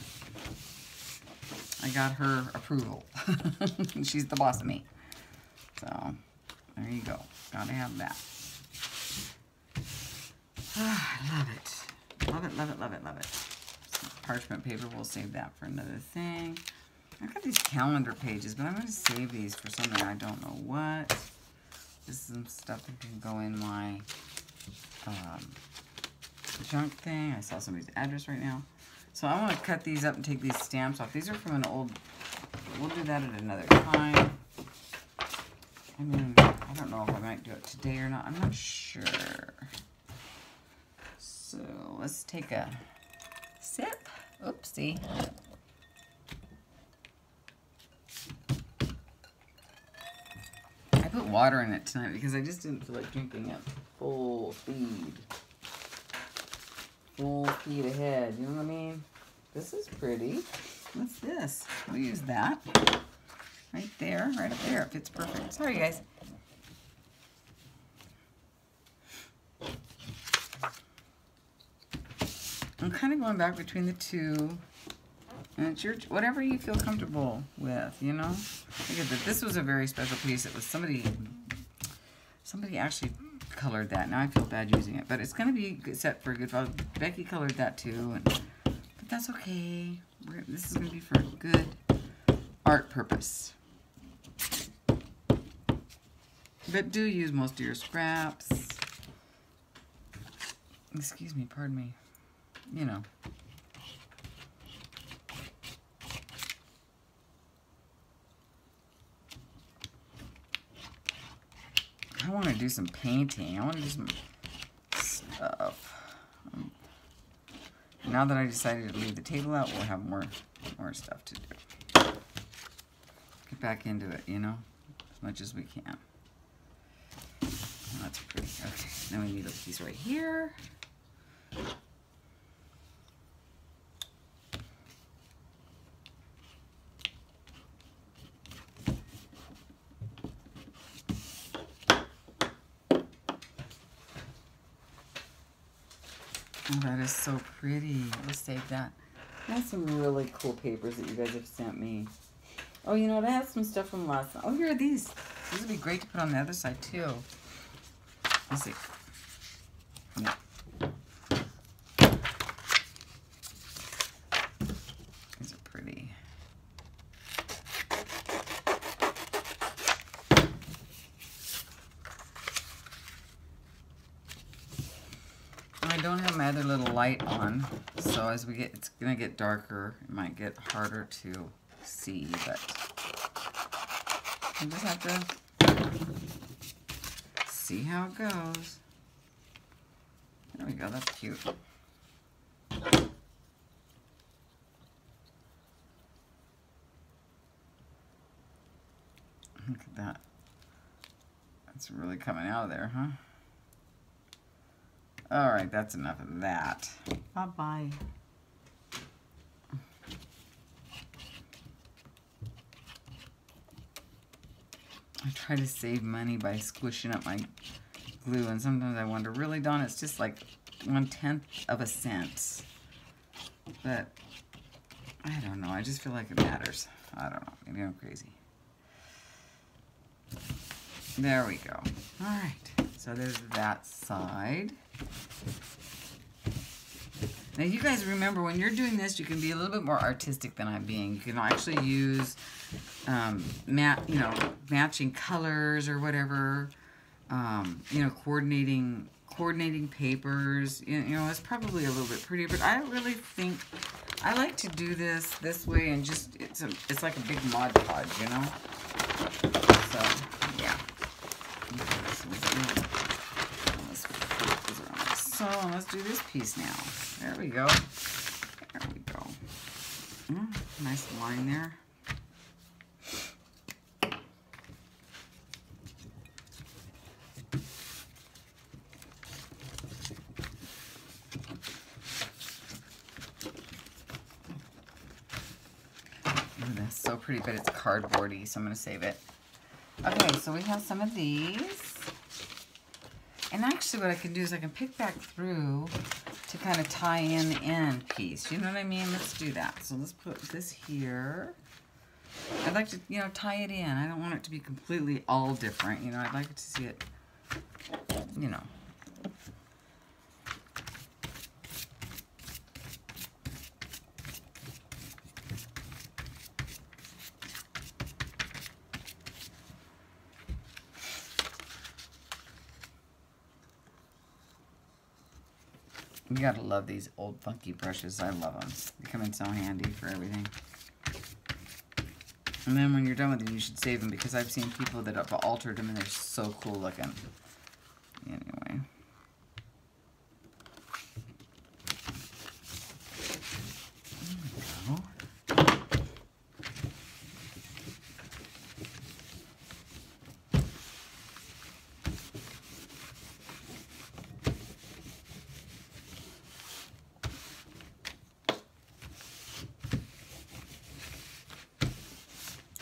I got her approval. She's the boss of me. So there you go. Gotta have that. Oh, I love it. Love it, love it, love it, love it. Some parchment paper, we'll save that for another thing. I've got these calendar pages, but I'm going to save these for something I don't know what. This is some stuff that can go in my junk thing. I saw somebody's address right now. So I want to cut these up and take these stamps off. These are from an old, we'll do that at another time. I mean, I don't know if I might do it today or not. I'm not sure. So let's take a sip. Oopsie. I put water in it tonight because I just didn't feel like drinking it full speed. Full speed ahead. You know what I mean? This is pretty. What's this? We'll use that. Right there, right up there. It fits perfect. Sorry, guys. I'm kind of going back between the two. And it's your, whatever you feel comfortable with, you know? Look at that. This was a very special piece. It was somebody actually colored that. Now I feel bad using it. But it's going to be set for a good file. Becky colored that too. But that's okay. This is going to be for a good art purpose. But do use most of your scraps. Excuse me, pardon me. You know. want to do some painting. I want to do some stuff. Now that I decided to leave the table out, we'll have more stuff to do. Get back into it, you know, as much as we can. Oh, that's pretty. Okay, then we need a piece right here. Oh, that is so pretty. Let's save that. That's some really cool papers that you guys have sent me. Oh, you know what? I have some stuff from last time. Oh, here are these. These would be great to put on the other side, too. Let's see. Yeah. These are pretty. I don't have my other little light on, so as we get, it's gonna get darker. It might get harder to see, but I just have to see how it goes. There we go. That's cute. Look at that. That's really coming out of there, huh? All right, that's enough of that. Bye-bye. I try to save money by squishing up my glue, and sometimes I wonder, really, Dawn, it's just like 1/10 of a cent. But I don't know. I just feel like it matters. I don't know. Maybe I'm crazy. There we go. All right. So there's that side. Now you guys remember, when you're doing this, you can be a little bit more artistic than I'm being. You can actually use matching colors or whatever. You know, coordinating papers. You know, it's probably a little bit prettier, but I really think I like to do this way, and just it's like a big Mod Podge, you know. So yeah. So let's do this piece now. There we go. There we go. Nice line there. Ooh, that's so pretty, but it's cardboardy, so I'm going to save it. Okay, so we have some of these. And actually what I can do is I can pick back through to kind of tie in the end piece. You know what I mean? Let's do that. So let's put this here. I'd like to, you know, tie it in. I don't want it to be completely all different. You know, I'd like to see it, you know. You gotta love these old funky brushes. I love them. They come in so handy for everything. And then when you're done with them, you should save them, because I've seen people that have altered them and they're so cool looking. Anyway. There we go.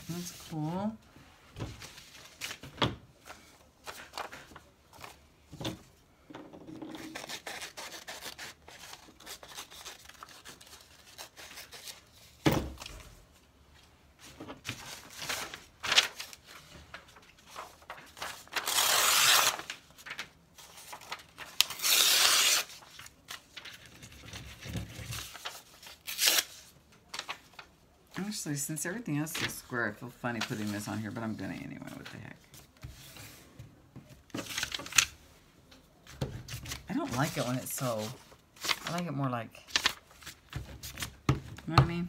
That's cool. Actually, since everything else is square, I feel funny putting this on here, but I'm gonna anyway. What the heck? I don't like it when it's so... I like it more like... You know what I mean?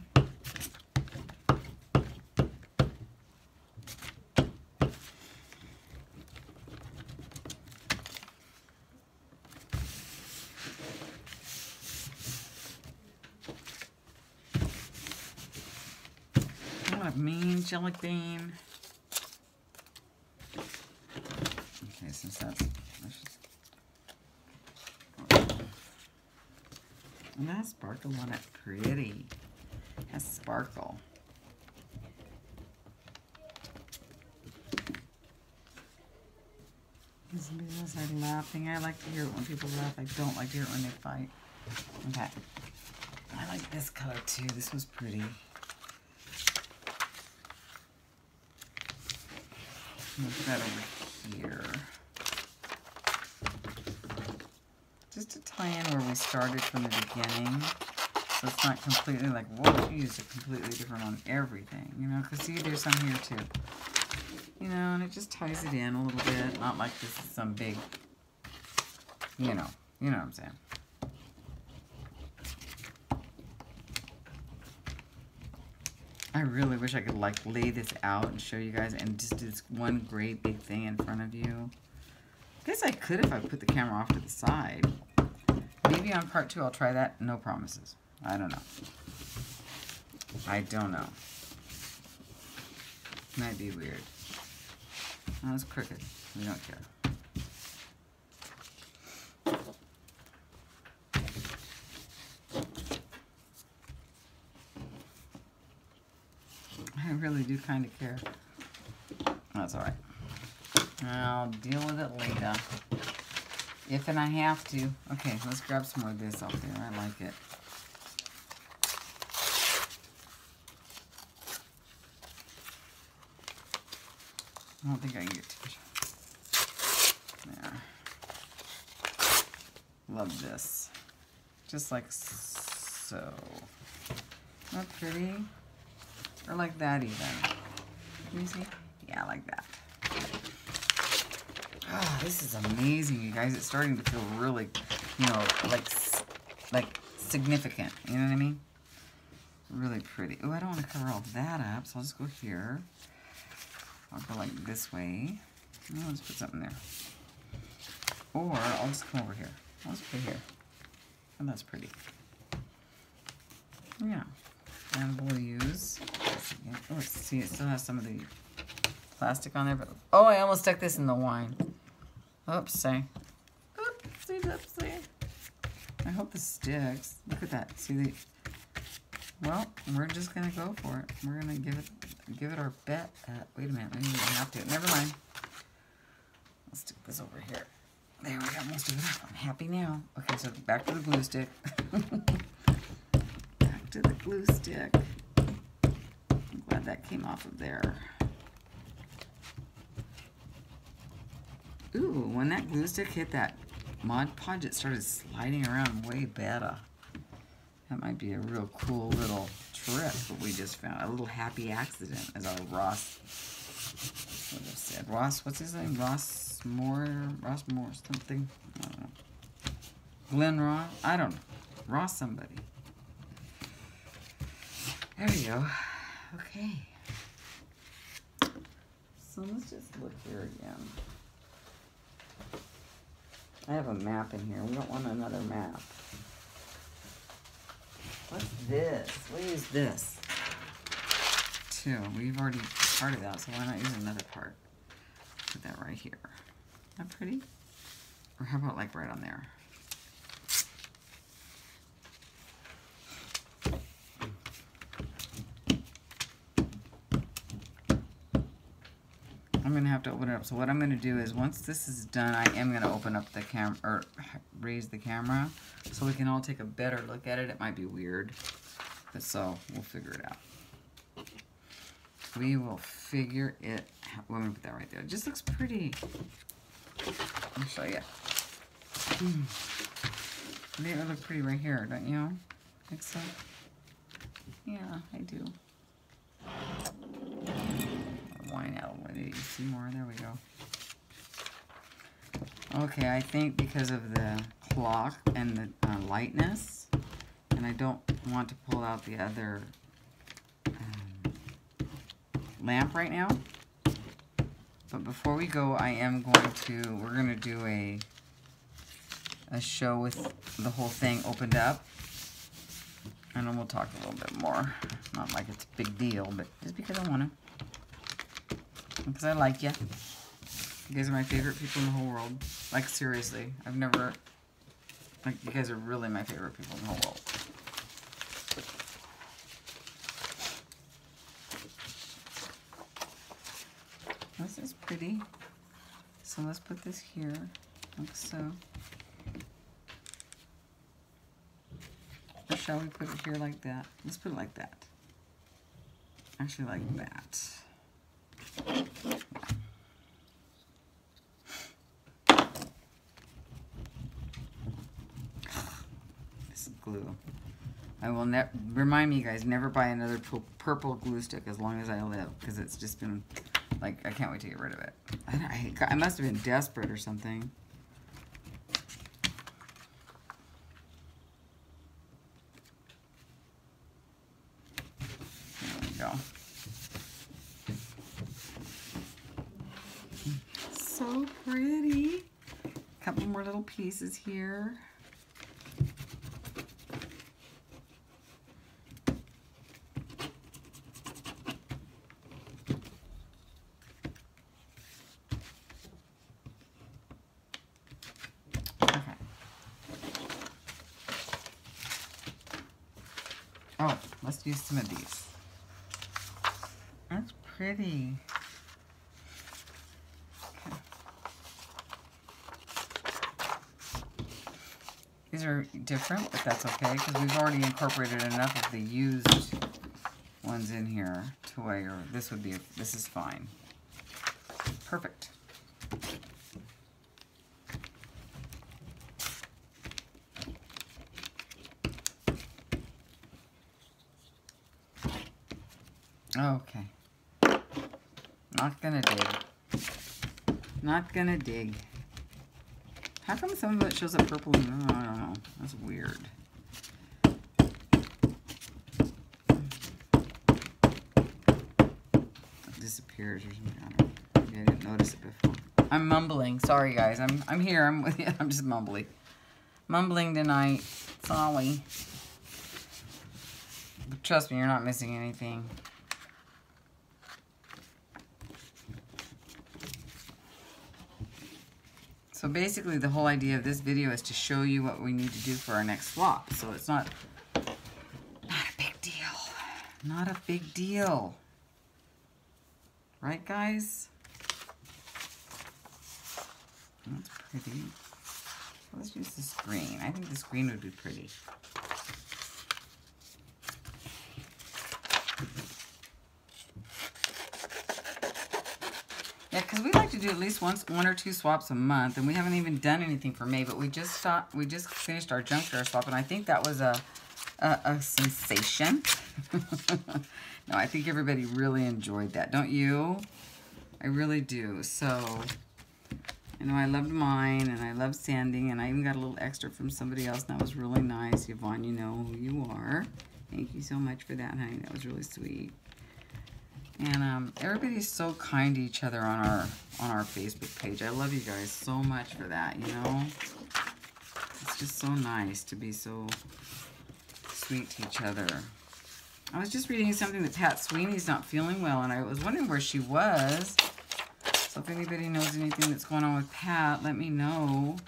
mean jellybean. Okay, since that's and that sparkle on it pretty. Has sparkle. Somebody outside laughing. I like to hear it when people laugh. I don't like to hear it when they fight. Okay. I like this color too. This was pretty. Put that over here. Just to tie in where we started from the beginning. So it's not completely like, whoa, you used it completely different on everything. You know, because see, there's some here too. You know, and it just ties it in a little bit. Not like this is some big, you know what I'm saying. I really wish I could like lay this out and show you guys and just do this one great big thing in front of you. I guess I could if I put the camera off to the side. Maybe on part 2 I'll try that. No promises. I don't know. I don't know. Might be weird. Oh, it's crooked. We don't care. I really do kind of care. That's alright. I'll deal with it later. If and I have to. Okay, let's grab some more of this off there. I like it. I don't think I can get too much. There. Love this. Just like so. Not pretty. Or like that even. Can you see? Yeah, like that. Oh, this is amazing, you guys. It's starting to feel really, you know, like significant. You know what I mean? Really pretty. Oh, I don't want to cover all that up, so I'll just go here. I'll go like this way. Oh, let's put something there. Or I'll just come over here. I'll just put it here. And that's pretty. Yeah. And we'll use this again. Oh, see, it still has some of the plastic on there, but oh, I almost stuck this in the wine. Oopsie. Oopsie doopsie. I hope this sticks. Look at that. See the. Well, we're just gonna go for it. We're gonna give it our bet. Wait a minute. Maybe we don't have to. Never mind. Let's stick this over here. There, we got most of it. I'm happy now. Okay, so back to the glue stick. Back to the glue stick. I'm glad that came off of there. Ooh, when that glue stick hit that Mod Podge, it started sliding around way better. That might be a real cool little trick that we just found. A little happy accident, as our Ross would have said. Ross, what's his name? Ross Moore something? I don't know. Glenn Ross? I don't know. Ross somebody. There we go. Okay. So let's just look here again. I have a map in here. We don't want another map. What's this? What is this? 2. We've already parted out, so why not use another part? Put that right here. Isn't that pretty? Or how about like right on there? I'm going to have to open it up. So what I'm going to do is once this is done, I am going to open up the camera, or raise the camera, so we can all take a better look at it. It might be weird, but so we'll figure it out. We will figure it out. Let me put that right there. It just looks pretty. Let me show you. They look pretty right here, don't you? Think so? Yeah, I do. Wine out. What do you see more? There we go. Okay, I think because of the clock and the lightness, and I don't want to pull out the other lamp right now. But before we go, we're going to do a show with the whole thing opened up. And then we'll talk a little bit more. Not like it's a big deal, but just because I want to. Because I like you. You guys are my favorite people in the whole world. Like, seriously. I've never... Like, you guys are really my favorite people in the whole world. This is pretty. So let's put this here, like so. Or shall we put it here like that? Let's put it like that. Actually, like that. This is glue. I will never, remind me, guys, never buy another purple glue stick as long as I live, because it's just been, like, I can't wait to get rid of it. I must have been desperate or something. There we go. So pretty. A couple more little pieces here. Oh, let's use some of these. That's pretty. Okay. These are different, but that's okay because we've already incorporated enough of the used ones in here to where this would be, this is fine. Perfect. Okay. Not gonna dig. Not gonna dig. How come some of it shows up purple? And, oh, I don't know. That's weird. It disappears or something. I don't know. Maybe I didn't notice it before. I'm mumbling. Sorry, guys. I'm here. I'm with you. I'm just mumbling. Mumbling tonight. Sorry. But trust me, you're not missing anything. So basically the whole idea of this video is to show you what we need to do for our next swap. So it's not a big deal. Not a big deal. Right, guys? That's pretty. Let's use this green. I think this green would be pretty. Yeah, because we like to do at least one or two swaps a month, and we haven't even done anything for May, but we just finished our junk jar swap, and I think that was a sensation. No, I think everybody really enjoyed that, don't you? I really do. So, you know, I loved mine, and I loved sanding, and I even got a little extra from somebody else, and that was really nice. Yvonne, you know who you are. Thank you so much for that, honey. That was really sweet. And everybody's so kind to each other on our Facebook page. I love you guys so much for that, you know? It's just so nice to be so sweet to each other. I was just reading something that Pat Sweeney's not feeling well, and I was wondering where she was. So if anybody knows anything that's going on with Pat, let me know.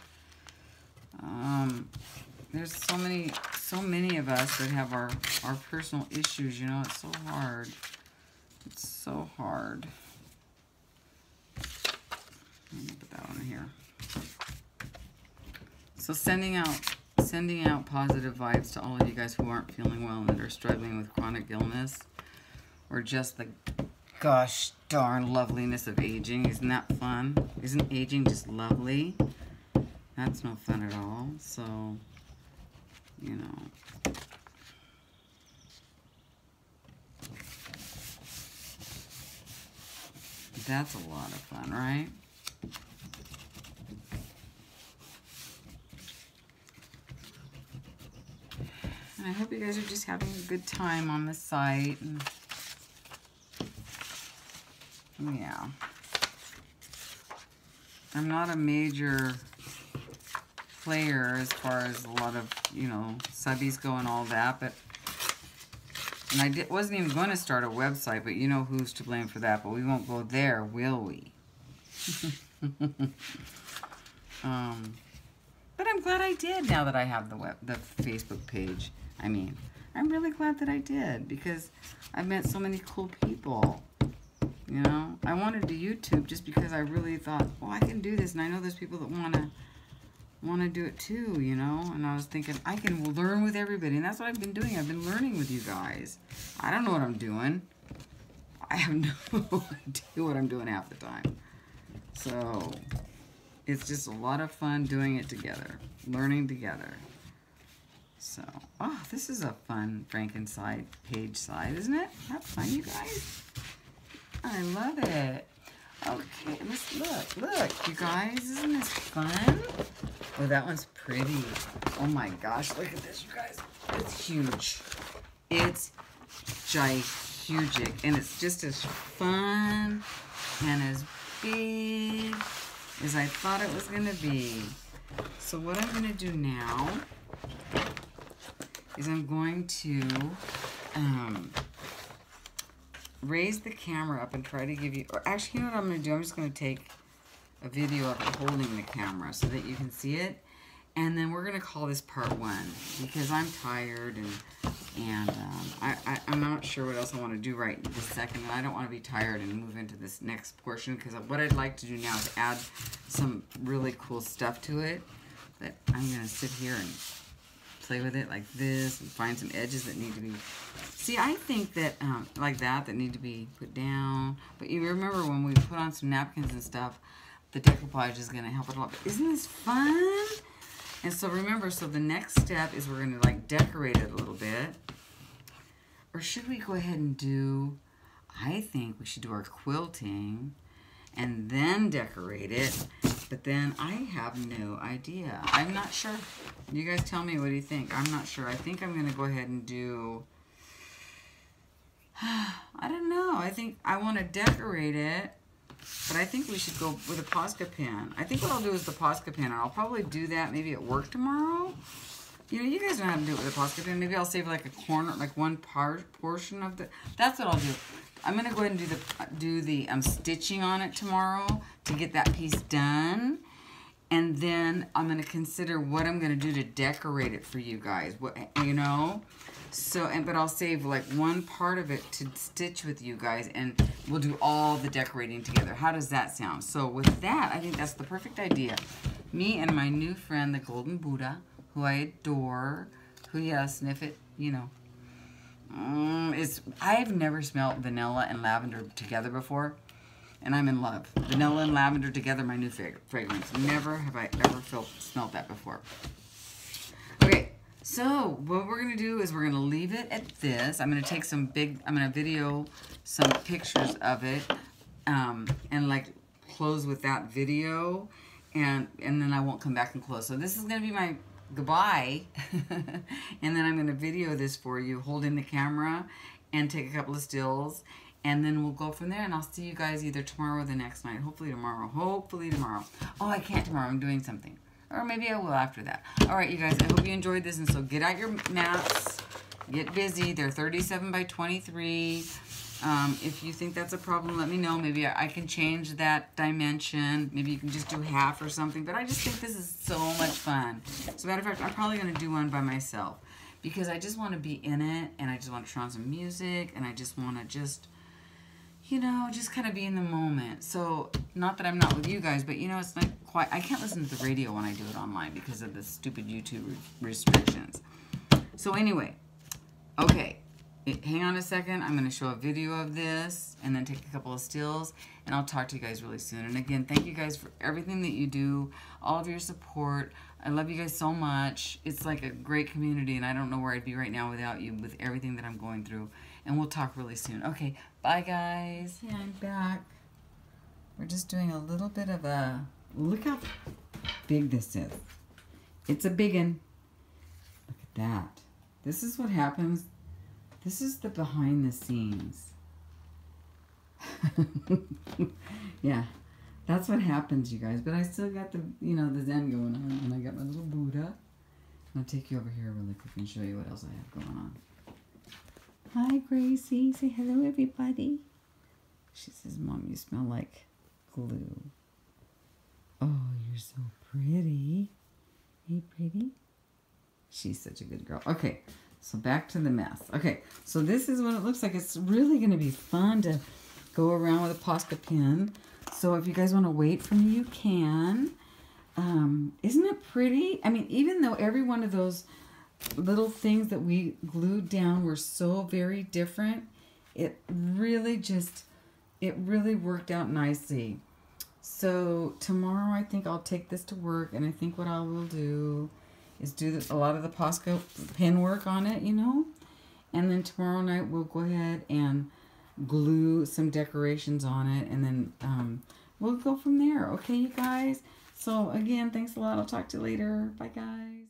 There's so many of us that have our personal issues, you know? It's so hard. It's so hard. Let me put that one in here. So sending out positive vibes to all of you guys who aren't feeling well and that are struggling with chronic illness or just the gosh darn loveliness of aging. Isn't that fun? Isn't aging just lovely? That's no fun at all. So, you know. That's a lot of fun, right? And I hope you guys are just having a good time on the site. And yeah. I'm not a major player as far as a lot of, you know, subbies go and all that, but And I wasn't even going to start a website, but you know who's to blame for that. But we won't go there, will we? But I'm glad I did now that I have the Facebook page. I mean, I'm really glad that I did because I've met so many cool people. You know, I wanted to YouTube just because I really thought, well, I can do this, and I know there's people that want to do it too, you know. And I was thinking, I can learn with everybody, and that's what I've been doing. I've been learning with you guys. I don't know what I'm doing. I have no idea what I'm doing half the time. So it's just a lot of fun doing it together, learning together. So, oh, this is a fun Frankenpage side, isn't it? That's fun, you guys. I love it. Okay, let's look, you guys. Isn't this fun? Oh, that one's pretty. Oh my gosh, look at this, you guys. It's huge. It's gigantic, and it's just as fun and as big as I thought it was gonna be. So what I'm gonna do now is I'm going to raise the camera up and try to give you, or actually, you know what I'm going to do? I'm just going to take a video of it holding the camera so that you can see it. And then we're going to call this part 1 because I'm tired and I'm not sure what else I want to do right this second. And I don't want to be tired and move into this next portion because what I'd like to do now is add some really cool stuff to it that I'm going to sit here and play with it like this and find some edges that need to be, see, I think that like that need to be put down. But you remember when we put on some napkins and stuff, the decoupage is going to help it a lot. But isn't this fun? And so remember, so the next step is we're going to like decorate it a little bit. Or should we go ahead and do, I think we should do our quilting and then decorate it. But then I have no idea. I'm not sure. You guys tell me, what do you think? I'm not sure. I think I'm going to go ahead and do, I don't know. I think I want to decorate it, but I think we should go with a Posca pen. I think what I'll do is the Posca pen, and I'll probably do that maybe at work tomorrow. You know, you guys know how to do it with a Posca pen. Maybe I'll save like a corner, like one portion of the, that's what I'll do. I'm going to go ahead and do the stitching on it tomorrow to get that piece done. And then I'm going to consider what I'm going to do to decorate it for you guys. What, you know? So, but I'll save like one part of it to stitch with you guys, and we'll do all the decorating together. How does that sound? So with that, I think that's the perfect idea. Me and my new friend, the Golden Buddha, who I adore, who, yeah, sniff it, you know. I've never smelled vanilla and lavender together before, and I'm in love. Vanilla and lavender together, my new fragrance. Never have I ever smelled that before. Okay, so what we're gonna do is we're gonna leave it at this. I'm gonna take I'm gonna video some pictures of it, and like close with that video, and then I won't come back and close. So this is gonna be my goodbye. And then I'm going to video this for you holding the camera and take a couple of stills, and then we'll go from there, and I'll see you guys either tomorrow or the next night. Hopefully tomorrow. Oh, I can't tomorrow. I'm doing something. Or maybe I will after that. All right, you guys, I hope you enjoyed this, and so get out your mats. Get busy. They're 37 by 23. If you think that's a problem, let me know. Maybe I can change that dimension. Maybe you can just do half or something. But I just think this is so much fun. As a matter of fact, I'm probably going to do one by myself because I just want to be in it, and I just want to turn on some music, and I just want to just, you know, just kind of be in the moment. So, not that I'm not with you guys, but, you know, it's not quite, I can't listen to the radio when I do it online because of the stupid YouTube restrictions. So, anyway, okay. Hang on a second. I'm going to show a video of this and then take a couple of stills, and I'll talk to you guys really soon. And again, thank you guys for everything that you do, all of your support. I love you guys so much. It's like a great community, and I don't know where I'd be right now without you, with everything that I'm going through. And we'll talk really soon. Okay, bye guys. Yeah, I'm back. We're just doing a little bit of a, look how big this is. It's a big one. Look at that. This is what happens. This is the behind the scenes. Yeah, that's what happens, you guys. But I still got the, you know, the Zen going on. And I got my little Buddha. I'll take you over here really quick and show you what else I have going on. Hi, Gracie. Say hello, everybody. She says, Mom, you smell like glue. Oh, you're so pretty. Are you pretty? She's such a good girl. Okay, so back to the mess. Okay, so this is what it looks like. It's really going to be fun to go around with a Posca pin. So if you guys want to wait for me, you can. Isn't it pretty? I mean, even though every one of those little things that we glued down were so very different, it really worked out nicely. So tomorrow I think I'll take this to work, and I think what I will do is do a lot of the Posca pin work on it, you know, and then tomorrow night we'll go ahead and glue some decorations on it, and then we'll go from there. Okay, you guys? So again, thanks a lot. I'll talk to you later. Bye, guys.